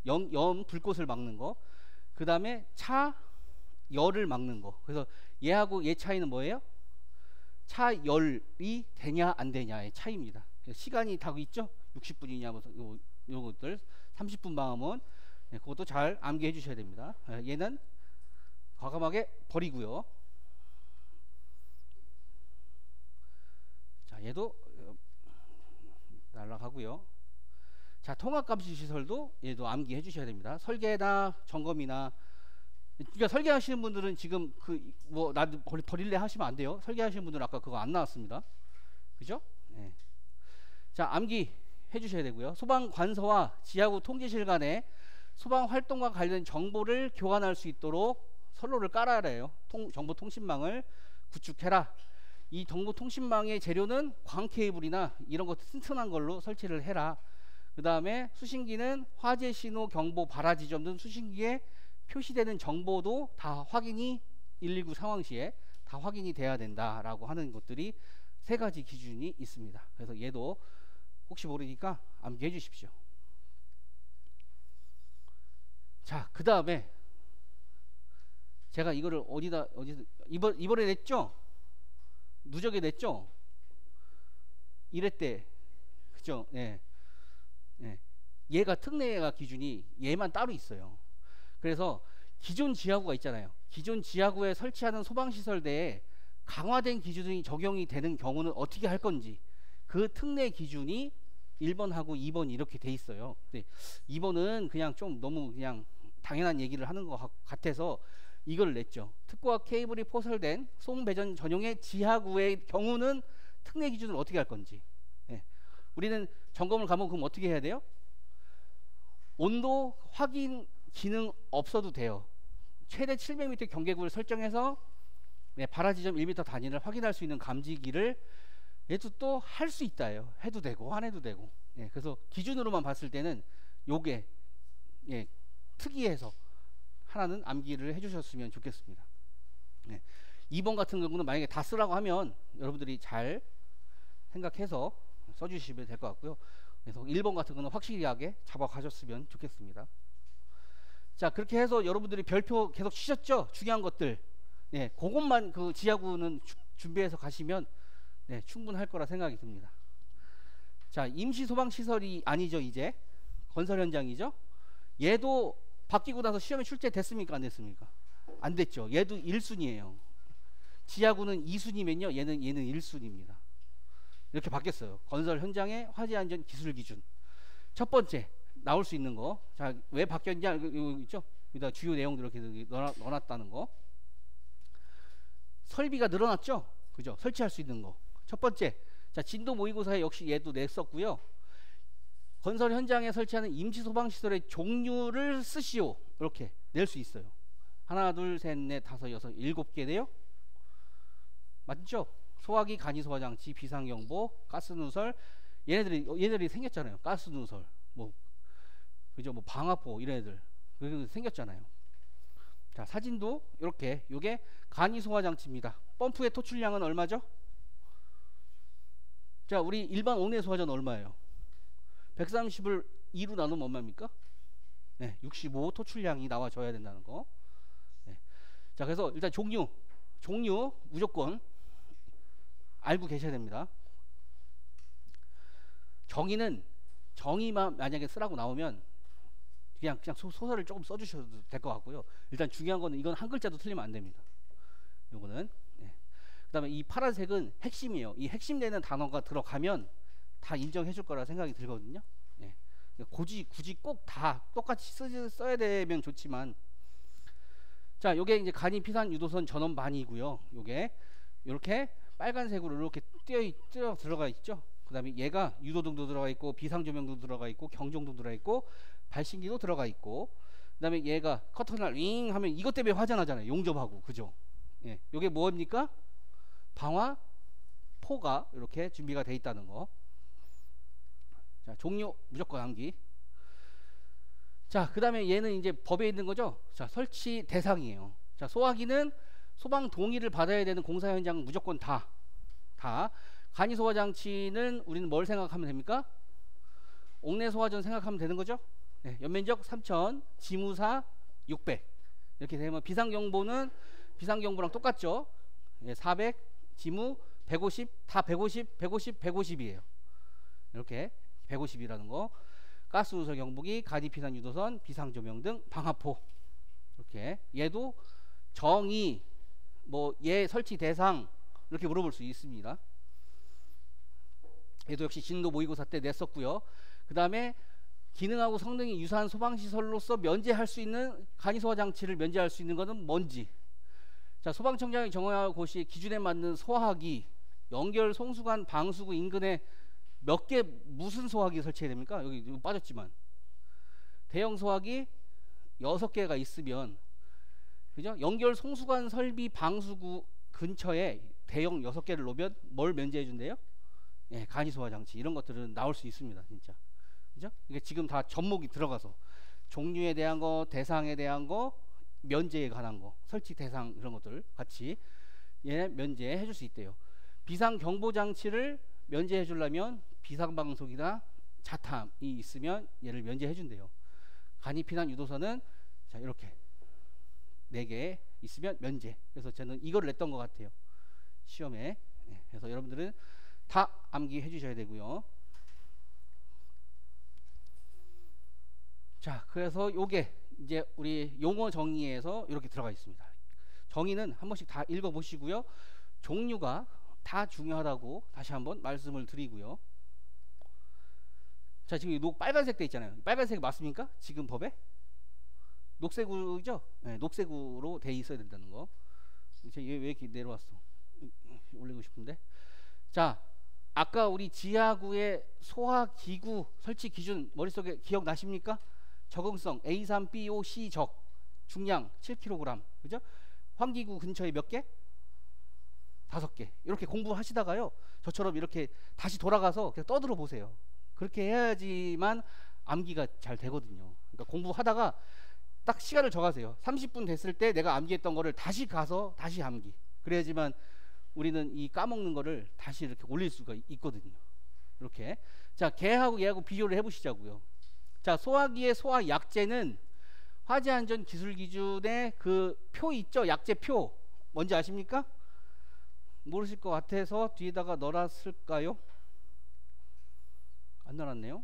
염 불꽃을 막는 거. 그 다음에 차열을 막는 거. 그래서 얘하고 얘 차이는 뭐예요? 차열이 되냐 안 되냐의 차이입니다. 시간이 다 있죠? 60분이냐 뭐 요것들 30분 방화문, 그것도 잘 암기해 주셔야 됩니다. 얘는 과감하게 버리고요. 자, 얘도 날라가고요. 자, 통합감시 시설도 얘도 암기해 주셔야 됩니다. 설계나 점검이나, 그러니까 설계하시는 분들은 지금 나도 버릴래 하시면 안 돼요. 설계하시는 분들은 아까 그거 안 나왔습니다. 그죠? 네. 자, 암기 해주셔야 되고요. 소방관서와 지하구 통제실 간에 소방활동과 관련 정보를 교환할 수 있도록 선로를 깔아야 해요. 정보통신망을 구축해라. 이 정보통신망의 재료는 광케이블이나 이런 거 튼튼한 걸로 설치를 해라. 그 다음에 수신기는 화재신호 경보 발화지점 등 수신기에 표시되는 정보도 다 확인이 119 상황 시에 다 확인이 돼야 된다라고 하는 것들이 3가지 기준이 있습니다. 그래서 얘도 혹시 모르니까 암기해 주십시오. 자, 그 다음에 제가 이거를 어디서 이번에 냈죠? 누적에 냈죠? 1회 때, 그죠? 네. 얘가 특례가 기준이 얘만 따로 있어요. 그래서 기존 지하구가 있잖아요. 기존 지하구에 설치하는 소방시설대에 강화된 기준이 적용이 되는 경우는 어떻게 할 건지 그 특례 기준이 1번하고 2번 이렇게 돼 있어요. 근데 2번은 그냥 좀 너무 그냥 당연한 얘기를 하는 것 같아서 이걸 냈죠. 특구와 케이블이 포설된 송 배전 전용의 지하구의 경우는 특례 기준을 어떻게 할 건지. 예. 우리는 점검을 가면 그럼 어떻게 해야 돼요? 온도 확인 기능 없어도 돼요. 최대 700m 경계구를 설정해서 발화 지점 1m 단위를 확인할 수 있는 감지기를 얘도 또 할 수 있다예요. 해도 되고 안 해도 되고. 예, 그래서 기준으로만 봤을 때는 요게 특이해서 하나는 암기를 해주셨으면 좋겠습니다. 2번 같은 경우는 만약에 다 쓰라고 하면 여러분들이 잘 생각해서 써주시면 될 것 같고요. 그래서 1번 같은 거는 확실하게 잡아가셨으면 좋겠습니다. 자, 그렇게 해서 여러분들이 별표 계속 치셨죠? 중요한 것들. 그것만 그 지하구는 준비해서 가시면 충분할 거라 생각이 듭니다. 자, 임시 소방시설이 아니죠. 이제 건설 현장이죠. 얘도 바뀌고 나서 시험에 출제됐습니까? 안 됐습니까? 안 됐죠. 얘도 1순위예요. 지하구는 2순위면요. 얘는 1순위입니다. 이렇게 바뀌었어요. 건설 현장의 화재 안전 기술 기준. 첫 번째 나올 수 있는 거. 자, 왜 바뀌었냐? 이거 있죠? 여기다 주요 내용들 이렇게 넣어놨다는 거. 설비가 늘어났죠? 그죠? 설치할 수 있는 거. 첫 번째. 자, 진도 모의고사에 역시 얘도 냈었고요. 건설 현장에 설치하는 임시 소방시설의 종류를 쓰시오. 이렇게 낼 수 있어요. 하나, 둘, 셋, 넷, 다섯, 여섯, 7개네요. 맞죠? 소화기, 간이소화장치, 비상경보, 가스누설. 얘네들이 생겼잖아요. 가스누설, 그죠? 방화포 이런 애들 생겼잖아요. 자, 사진도 이렇게. 요게 간이소화장치입니다. 펌프의 토출량은 얼마죠? 자, 우리 일반 옥내 소화전 얼마예요? 130을 2로 나누면 얼마입니까? 65 토출량이 나와줘야 된다는 거. 자, 그래서 일단 종류 무조건 알고 계셔야 됩니다. 정의만 만약에 쓰라고 나오면 그냥 소설을 조금 써주셔도 될 것 같고요. 일단 중요한 거는 이건 한 글자도 틀리면 안 됩니다. 요거는. 그 다음에 이 파란색은 핵심이에요. 이 핵심되는 단어가 들어가면 다 인정해 줄 거라 생각이 들거든요. 굳이 꼭 다 똑같이 써야 되면 좋지만. 자, 요게 이제 간이 피산 유도선 전원반이고요. 요게 이렇게 빨간색으로 이렇게 뛰어 들어가 있죠. 그 다음에 얘가 유도등도 들어가 있고 비상조명도 들어가 있고 경종도 들어가 있고 발신기도 들어가 있고, 그 다음에 얘가 커튼을 윙 하면 이것 때문에 화재나잖아요. 용접하고. 그죠? 요게 뭐입니까? 방화포가 이렇게 준비가 돼 있다는 거. 자, 종류 무조건 암기. 자, 그 다음에 얘는 이제 법에 있는 거죠. 자, 설치 대상이에요. 자, 소화기는 소방 동의를 받아야 되는 공사 현장 무조건 다. 간이소화장치는 우리는 뭘 생각하면 됩니까? 옥내 소화전 생각하면 되는 거죠. 연면적 3000, 지무사 600 이렇게 되면, 비상경보는 비상경보랑 똑같죠. 400, 지무 150, 다 150, 150, 150이에요. 이렇게 150이라는 거. 가스누설 경보기, 간이피산 유도선, 비상조명 등 방화포. 이렇게 얘도 정의, 얘 설치 대상 이렇게 물어볼 수 있습니다. 얘도 역시 진도 모의고사 때 냈었고요. 그 다음에 기능하고 성능이 유사한 소방시설로서 면제할 수 있는 간이소화 장치를 면제할 수 있는 것은 뭔지. 자, 소방청장이 정할 곳이 기준에 맞는 소화기, 연결 송수관 방수구 인근에 몇 개 무슨 소화기 설치해야 됩니까? 여기 빠졌지만 대형 소화기 6개가 있으면, 그죠? 연결 송수관 설비 방수구 근처에 대형 6개를 놓으면 뭘 면제해 준대요? 간이소화 장치 이런 것들은 나올 수 있습니다. 진짜. 그죠? 이게 지금 다 접목이 들어가서 종류에 대한 거, 대상에 대한 거, 면제에 관한 거, 설치 대상 이런 것들 같이 면제해 줄 수 있대요. 비상 경보 장치를 면제해 주려면 비상방송이나 자탐이 있으면 얘를 면제해 준대요. 간이 피난 유도선은 자, 이렇게 4개 있으면 면제. 그래서 저는 이걸 냈던 것 같아요, 시험에. 그래서 여러분들은 다 암기해 주셔야 되고요. 자, 그래서 요게 이제 우리 용어 정의에서 이렇게 들어가 있습니다. 정의는 한 번씩 다 읽어 보시고요. 종류가 다 중요하다고 다시 한번 말씀을 드리고요. 자, 지금 빨간색 돼 있잖아요. 빨간색 맞습니까? 지금 법에? 녹색이죠? 네, 녹색으로 돼 있어야 된다는 거. 왜 이렇게 내려왔어? 올리고 싶은데. 자, 아까 우리 지하구의 소화기구 설치 기준 머릿속에 기억나십니까? 적응성 A3BOC 적, 중량 7kg, 그죠? 환기구 근처에 몇 개? 5개. 이렇게 공부하시다가요, 저처럼 이렇게 다시 돌아가서 그냥 떠들어 보세요. 그렇게 해야지만 암기가 잘 되거든요. 그러니까 공부하다가 딱 시간을 정하세요. 30분 됐을 때 내가 암기했던 거를 다시 가서 다시 암기. 그래야지만 우리는 이 까먹는 거를 다시 이렇게 올릴 수가 있거든요. 이렇게. 자, 걔하고 얘하고 비교를 해보시자고요. 자, 소화기의 소화 약제는 화재안전기술기준의 그 표 있죠? 약제표. 뭔지 아십니까? 모르실 것 같아서 뒤에다가 넣어놨을까요? 안 넣어놨네요.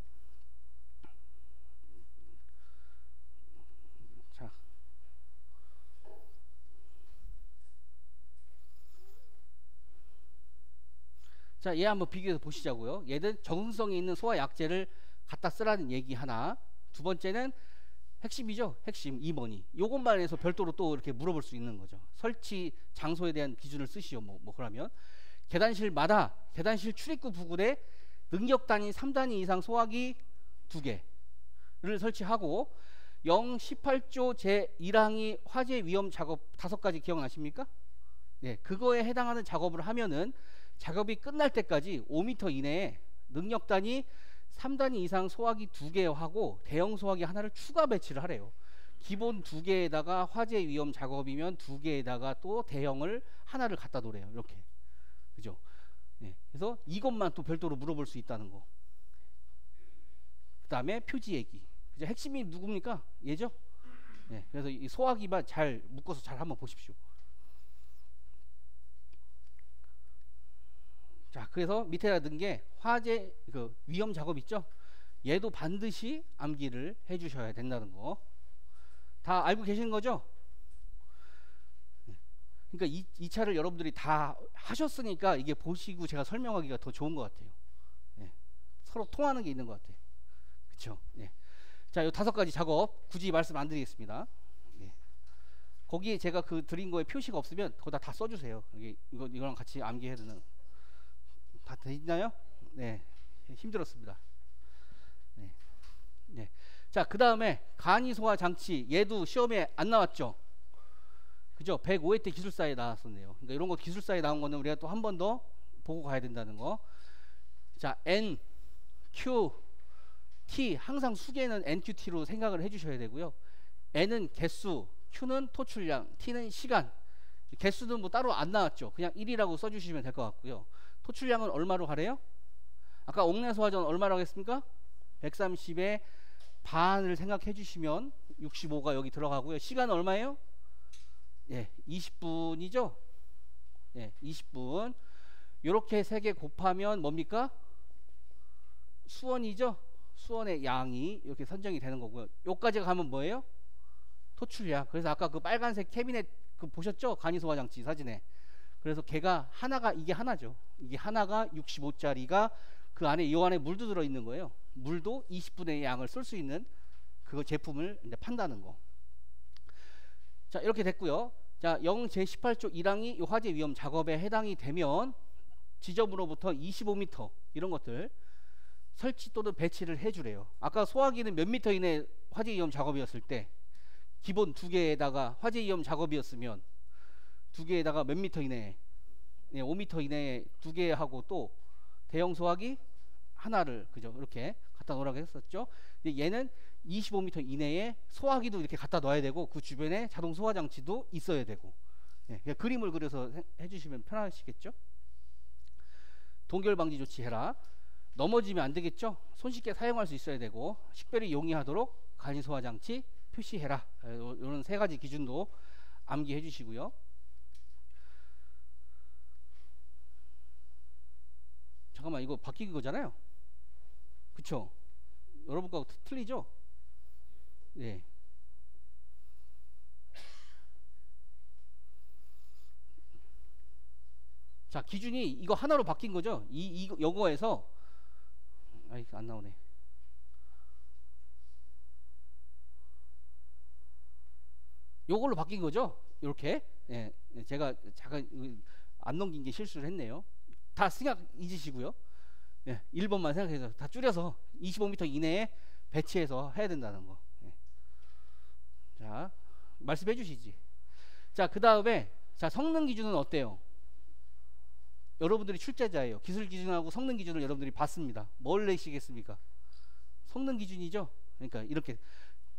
자, 얘 한번 비교해서 보시자고요. 얘는 적응성이 있는 소화약제를 갖다 쓰라는 얘기 하나. 두 번째는 핵심이죠. 핵심 2번이. 요것만 해서 별도로 또 이렇게 물어볼 수 있는 거죠. 설치 장소에 대한 기준을 쓰시오. 뭐 그러면 계단실마다 계단실 출입구 부근에 능력 단위 3단위 이상 소화기 2개를 설치하고 018조 제1항이 화재 위험 작업 5가지 기억나십니까? 네, 그거에 해당하는 작업을 하면은 작업이 끝날 때까지 5m 이내에 능력 단위 3단위 이상 소화기 2개 하고 대형 소화기 하나를 추가 배치를 하래요. 기본 2개에다가 화재 위험 작업이면 2개에다가 또 대형을 하나를 갖다 놓으래요. 이렇게. 그죠? 네. 그래서 이것만 또 별도로 물어볼 수 있다는 거. 그 다음에 표지 얘기. 그죠? 핵심이 누굽니까? 얘죠? 네. 그래서 이 소화기만 잘 묶어서 잘 한번 보십시오. 자, 그래서 밑에다 넣은 게 화재 그 위험 작업 있죠? 얘도 반드시 암기를 해주셔야 된다는 거. 다 알고 계시는 거죠? 그러니까 이 차를 여러분들이 다 하셨으니까 이게 보시고 제가 설명하기가 더 좋은 것 같아요. 네. 서로 통하는 게 있는 것 같아요. 그렇죠? 네. 자, 요 5가지 작업 굳이 말씀 안 드리겠습니다. 네. 거기에 제가 그 드린 거에 표시가 없으면 거기다 다 써주세요. 이거랑 같이 암기해야 되는. 다 되나요? 네, 힘들었습니다. 네, 네. 자, 그 다음에 간이 소화 장치. 얘도 시험에 안 나왔죠? 그죠? 105회 때 기술사에 나왔었네요. 그러니까 이런 거 기술사에 나온 거는 우리가 또 한 번 더 보고 가야 된다는 거. 자, N, Q, T 항상 수계는 NQT로 생각을 해주셔야 되고요. N은 개수, Q는 토출량, T는 시간. 개수는 뭐 따로 안 나왔죠. 그냥 1이라고 써주시면 될 것 같고요. 토출량은 얼마로 가래요? 아까 옥내소화전 얼마라고 했습니까? 130의 반을 생각해 주시면 65가 여기 들어가고요. 시간은 얼마예요? 예, 20분이죠? 예, 20분. 요렇게 3개 곱하면 뭡니까? 수원이죠? 수원의 양이 이렇게 선정이 되는 거고요. 요까지 가면 뭐예요? 토출량. 그래서 아까 그 빨간색 캐비넷 그 보셨죠? 간이소화장치 사진에. 그래서 걔가 하나가 이게 하나죠. 이게 하나가 65짜리가 그 안에 이 안에 물도 들어 있는 거예요. 물도 20분의 양을 쓸 수 있는 그 제품을 이제 판다는 거. 자, 이렇게 됐고요. 자, 0 제18조 1항이 이 화재 위험 작업에 해당이 되면 지점으로부터 25m 이런 것들 설치 또는 배치를 해주래요. 아까 소화기는 몇 미터 이내 화재 위험 작업이었을 때 기본 2개에다가 화재 위험 작업이었으면 2개에다가 몇 미터 이내에, 네, 5m 이내에 2개 하고 또 대형 소화기 하나를 그죠? 이렇게 갖다 놓으라고 했었죠. 근데 얘는 25m 이내에 소화기도 이렇게 갖다 놔야 되고 그 주변에 자동 소화 장치도 있어야 되고. 네, 그림을 그려서 해주시면 편하시겠죠. 동결 방지 조치 해라. 넘어지면 안 되겠죠. 손쉽게 사용할 수 있어야 되고 식별이 용이하도록 간이 소화 장치 표시해라. 이런 3가지 기준도 암기해 주시고요. 잠깐만, 이거 바뀐 거잖아요. 그쵸? 여러분 거하고 틀리죠? 네. 자, 기준이 이거 하나로 바뀐 거죠. 요거에서 아이 안 나오네. 요걸로 바뀐 거죠. 이렇게. 예, 제가 잠깐 안 넘긴 게 실수를 했네요. 다 생각 잊으시고요. 예, 1번만 생각해서 다 줄여서 25m 이내에 배치해서 해야 된다는 거. 예. 자, 말씀해 주시지. 자, 그 다음에 자, 성능 기준은 어때요? 여러분들이 출제자예요. 기술 기준하고 성능 기준을 여러분들이 봤습니다. 뭘 내시겠습니까? 성능 기준이죠. 그러니까 이렇게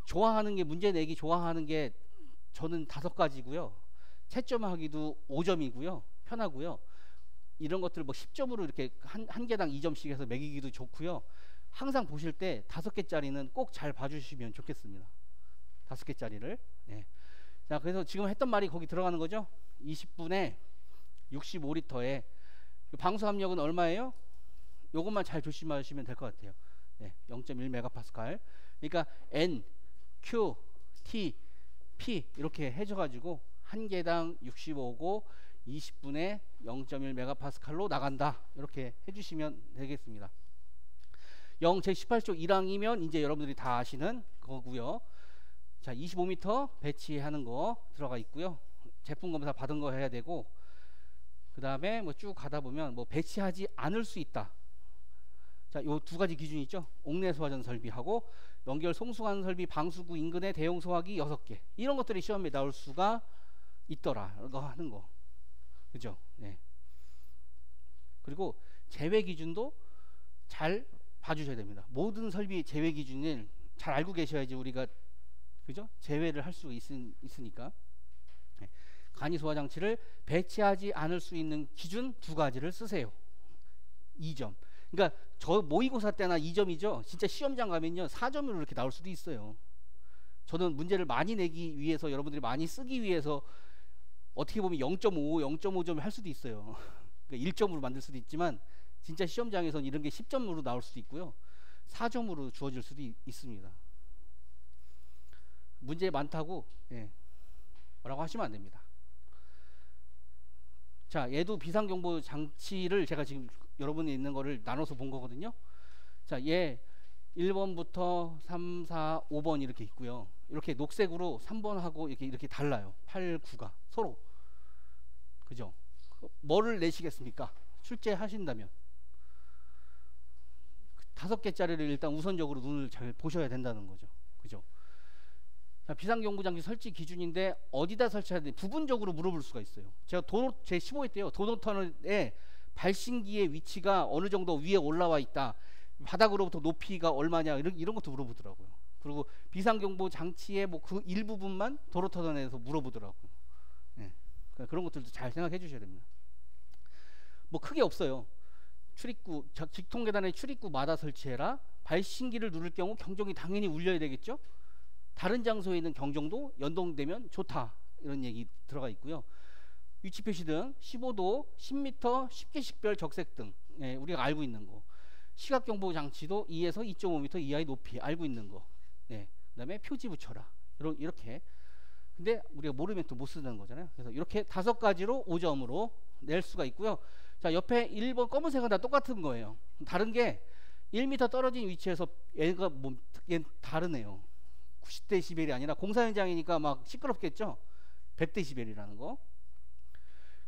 좋아하는 게, 문제 내기 좋아하는 게 저는 5가지고요. 채점하기도 5점이고요. 편하고요. 이런 것들 뭐 10점으로 이렇게 한 개당 2점씩 해서 매기기도 좋고요. 항상 보실 때 5개짜리는 꼭 잘 봐주시면 좋겠습니다. 5개짜리를. 예. 자, 그래서 지금 했던 말이 거기 들어가는 거죠. 20분에 65리터에 방수 압력은 얼마예요? 요것만 잘 조심하시면 될 것 같아요. 예, 0.1메가파스칼. 그러니까 N, Q, T, P 이렇게 해줘가지고 한 개당 65고 20분에 0.1메가파스칼로 나간다. 이렇게 해주시면 되겠습니다. 제18조 1항이면 이제 여러분들이 다 아시는 거고요. 자, 25m 배치하는 거 들어가 있고요. 제품 검사 받은 거 해야 되고, 그 다음에 뭐 쭉 가다 보면 뭐 배치하지 않을 수 있다. 자, 요 2가지 기준이 있죠. 옥내 소화전 설비하고 연결 송수관 설비 방수구 인근의 대용 소화기 6개. 이런 것들이 시험에 나올 수가 있더라. 이거 하는 거. 그죠? 네. 그리고 제외 기준도 잘 봐주셔야 됩니다. 모든 설비 제외 기준을 잘 알고 계셔야지 우리가, 그죠? 제외를 할 수 있으니까. 네. 간이 소화 장치를 배치하지 않을 수 있는 기준 2가지를 쓰세요. 2점. 그러니까 저 모의고사 때나 2점이죠. 진짜 시험장 가면요 4점으로 이렇게 나올 수도 있어요. 저는 문제를 많이 내기 위해서, 여러분들이 많이 쓰기 위해서 어떻게 보면 0.5점 할 수도 있어요. 그러니까 1점으로 만들 수도 있지만 진짜 시험장에서는 이런 게 10점으로 나올 수도 있고요. 4점으로 주어질 수도 있습니다. 문제 많다고 뭐라고 하시면 안 됩니다. 자, 얘도 비상경보 장치를 제가 지금 여러분이 있는 거를 나눠서 본 거거든요. 자, 얘 1번부터 3, 4, 5번 이렇게 있고요. 이렇게 녹색으로 3번하고 이렇게 달라요. 8, 9가 서로. 그죠? 뭐를 내시겠습니까? 출제하신다면 5개짜리를 일단 우선적으로 눈을 잘 보셔야 된다는 거죠. 그죠? 자, 비상경보장치 설치 기준인데 어디다 설치해야 돼? 부분적으로 물어볼 수가 있어요. 제가 제 15회 때요. 도로터널에 발신기의 위치가 어느 정도 위에 올라와 있다. 바닥으로부터 높이가 얼마냐, 이런 것도 물어보더라고요. 그리고 비상경보 장치의 뭐 그 일부분만 도로터널에서 물어보더라고요. 네. 그러니까 그런 것들도 잘 생각해 주셔야 됩니다. 뭐 크게 없어요. 출입구, 직통계단의 출입구마다 설치해라. 발신기를 누를 경우 경종이 당연히 울려야 되겠죠. 다른 장소에 있는 경종도 연동되면 좋다. 이런 얘기 들어가 있고요. 위치 표시 등 15도, 10m, 10개씩별 적색 등, 우리가 알고 있는 거. 시각경보 장치도 2에서 2.5m 이하의 높이 알고 있는 거. 그 다음에 표지 붙여라. 이렇게. 근데 우리가 모르면 또 못 쓰는 거잖아요. 그래서 이렇게 5가지로 5점으로 낼 수가 있고요. 자, 옆에 1번 검은색은 다 똑같은 거예요. 다른 게 1m 떨어진 위치에서 얘가 얘는 다르네요. 90dB이 아니라 공사 현장이니까 막 시끄럽겠죠. 100dB이라는 거.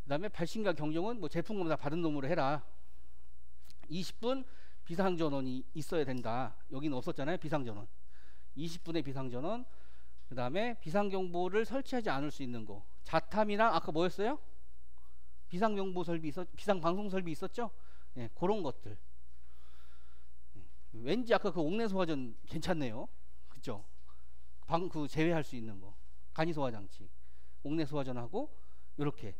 그 다음에 발신과 경종은 뭐 제품 검사 받은 놈으로 해라. 20분 비상전원이 있어야 된다. 여기는 없었잖아요. 비상전원. 20분의 비상전원. 그 다음에 비상경보를 설치하지 않을 수 있는 거. 자탐이랑 아까 뭐였어요? 비상경보 설비 비상방송 설비 있었죠? 네, 그런 것들. 왠지 아까 그 옥내 소화전 괜찮네요. 그죠? 그 제외할 수 있는 거. 간이 소화 장치. 옥내 소화전하고 이렇게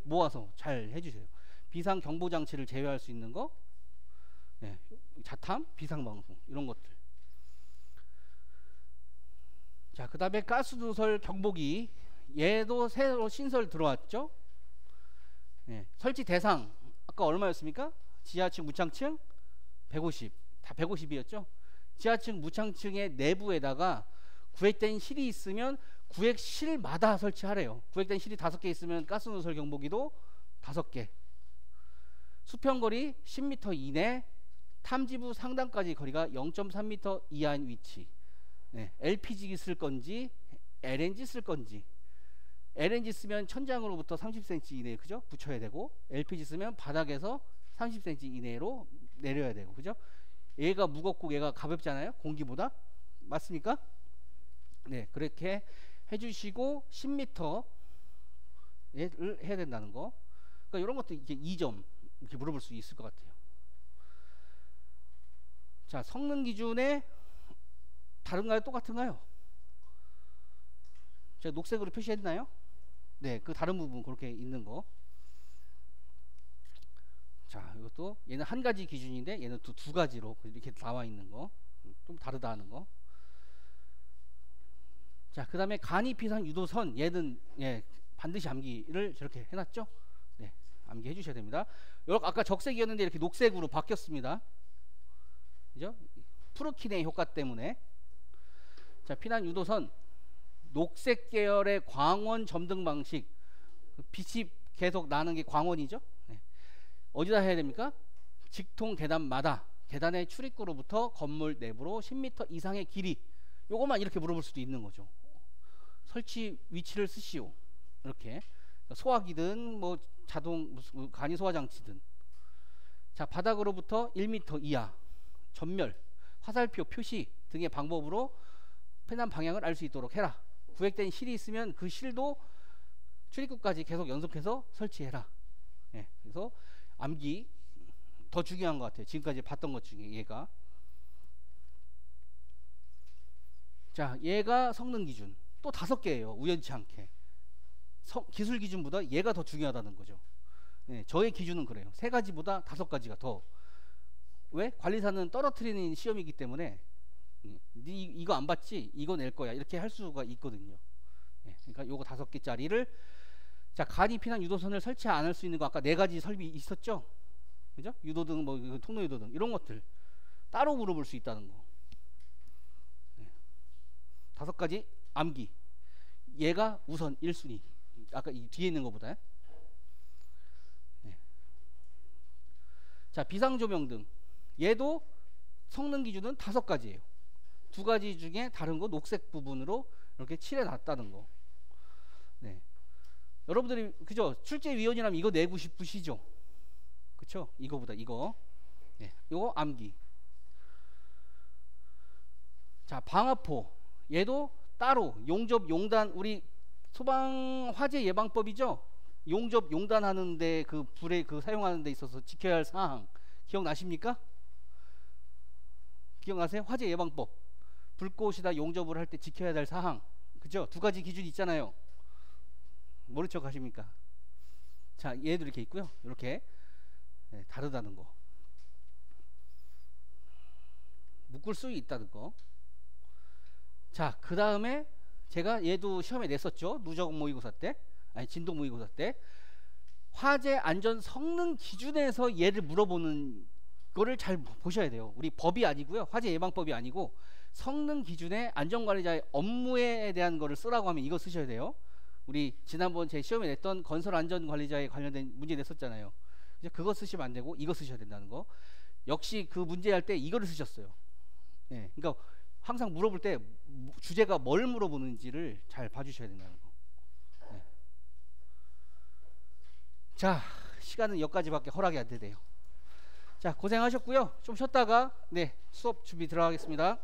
모아서 잘 해주세요. 비상 경보 장치를 제외할 수 있는 거, 자탐, 비상 방송 이런 것들. 자, 그 다음에 가스 누설 경보기. 얘도 새로 신설 들어왔죠. 설치 대상 아까 얼마였습니까? 지하층, 무창층 150, 다 150이었죠. 지하층, 무창층의 내부에다가 구획된 실이 있으면 구획실마다 설치하래요. 구획된 실이 5개 있으면 가스 누설 경보기도 5개 수평거리 10m 이내, 탐지부 상단까지 거리가 0.3m 이하인 위치. 네, LPG 쓸 건지 LNG 쓸 건지. LNG 쓰면 천장으로부터 30cm 이내에 그죠? 붙여야 되고, LPG 쓰면 바닥에서 30cm 이내로 내려야 되고, 그죠? 얘가 무겁고 얘가 가볍잖아요, 공기보다. 맞습니까? 네, 그렇게 해주시고 10m를 해야 된다는 거. 그러니까 이런 것도 이제 2점 이렇게 물어볼 수 있을 것 같아요. 자, 성능 기준에 다른가요? 똑같은가요? 제가 녹색으로 표시했나요? 네, 그 다른 부분 그렇게 있는 거. 자, 이것도 얘는 한 가지 기준인데 얘는 또 두 가지로 이렇게 나와 있는 거. 좀 다르다 하는 거. 자, 그 다음에 간이 피상 유도선, 얘는 예, 반드시 암기를 저렇게 해놨죠. 네, 암기해 주셔야 됩니다. 요렇게 아까 적색이었는데 이렇게 녹색으로 바뀌었습니다. 그죠? 프루키네 효과 때문에. 자, 피난 유도선 녹색 계열의 광원 점등 방식, 빛이 계속 나는 게 광원이죠. 네. 어디다 해야 됩니까? 직통 계단마다 계단의 출입구로부터 건물 내부로 10m 이상의 길이. 요것만 이렇게 물어볼 수도 있는 거죠. 설치 위치를 쓰시오. 이렇게 소화기든 뭐 자동 간이 소화 장치든. 자, 바닥으로부터 1m 이하, 전멸, 화살표 표시 등의 방법으로 피난 방향을 알 수 있도록 해라. 구획된 실이 있으면 그 실도 출입구까지 계속 연속해서 설치해라. 예, 그래서 암기 더 중요한 것 같아요. 지금까지 봤던 것 중에 얘가. 자, 얘가 성능 기준 또 5개예요. 우연치 않게 기술 기준보다 얘가 더 중요하다는 거죠. 예, 저의 기준은 그래요. 3가지보다 5가지가 더. 왜? 관리사는 떨어뜨리는 시험이기 때문에 이거 안 봤지? 이거 낼 거야. 이렇게 할 수가 있거든요. 예, 그러니까 요거 5개짜리를. 자, 간이 피난 유도선을 설치 안 할 수 있는 거 아까 4가지 설비 있었죠? 그죠? 유도등, 뭐 통로 유도등 이런 것들 따로 물어볼 수 있다는 거. 예. 5가지 암기. 얘가 우선 1순위. 아까 이 뒤에 있는 것보다. 예. 자, 비상조명등. 얘도 성능 기준은 5가지예요. 2가지 중에 다른 거 녹색 부분으로 이렇게 칠해 놨다는 거. 네. 여러분들이 그죠? 출제위원이라면 이거 내고 싶으시죠? 그쵸? 이거보다 이거. 네. 이거 암기. 자, 방화포. 얘도 따로 용접 용단, 우리 소방 화재 예방법이죠? 용접 용단 하는데 그 불에 그 사용하는 데 있어서 지켜야 할 사항 기억나십니까? 기억나세요? 화재 예방법. 불꽃이다 용접을 할 때 지켜야 될 사항. 그죠? 2가지 기준이 있잖아요. 모른 척 하십니까? 자, 얘도 이렇게 있고요. 이렇게 네, 다르다는 거. 묶을 수 있다는 거. 자, 그 다음에 제가 얘도 시험에 냈었죠. 누적 모의고사 때, 아니 진도 모의고사 때. 화재 안전 성능 기준에서 얘를 물어보는 거를 잘 보셔야 돼요. 우리 법이 아니고요. 화재 예방법이 아니고 성능 기준의 안전관리자의 업무에 대한 거를 쓰라고 하면 이거 쓰셔야 돼요. 우리 지난번 제 시험에 냈던 건설안전관리자에 관련된 문제 냈었잖아요. 이제 그거 쓰시면 안 되고 이거 쓰셔야 된다는 거. 역시 그 문제할 때 이거를 쓰셨어요. 네, 그러니까 항상 물어볼 때 주제가 뭘 물어보는지를 잘 봐주셔야 된다는 거. 네. 자, 시간은 여기까지밖에 허락이 안 되네요. 자, 고생하셨고요. 좀 쉬었다가 네, 수업 준비 들어가겠습니다.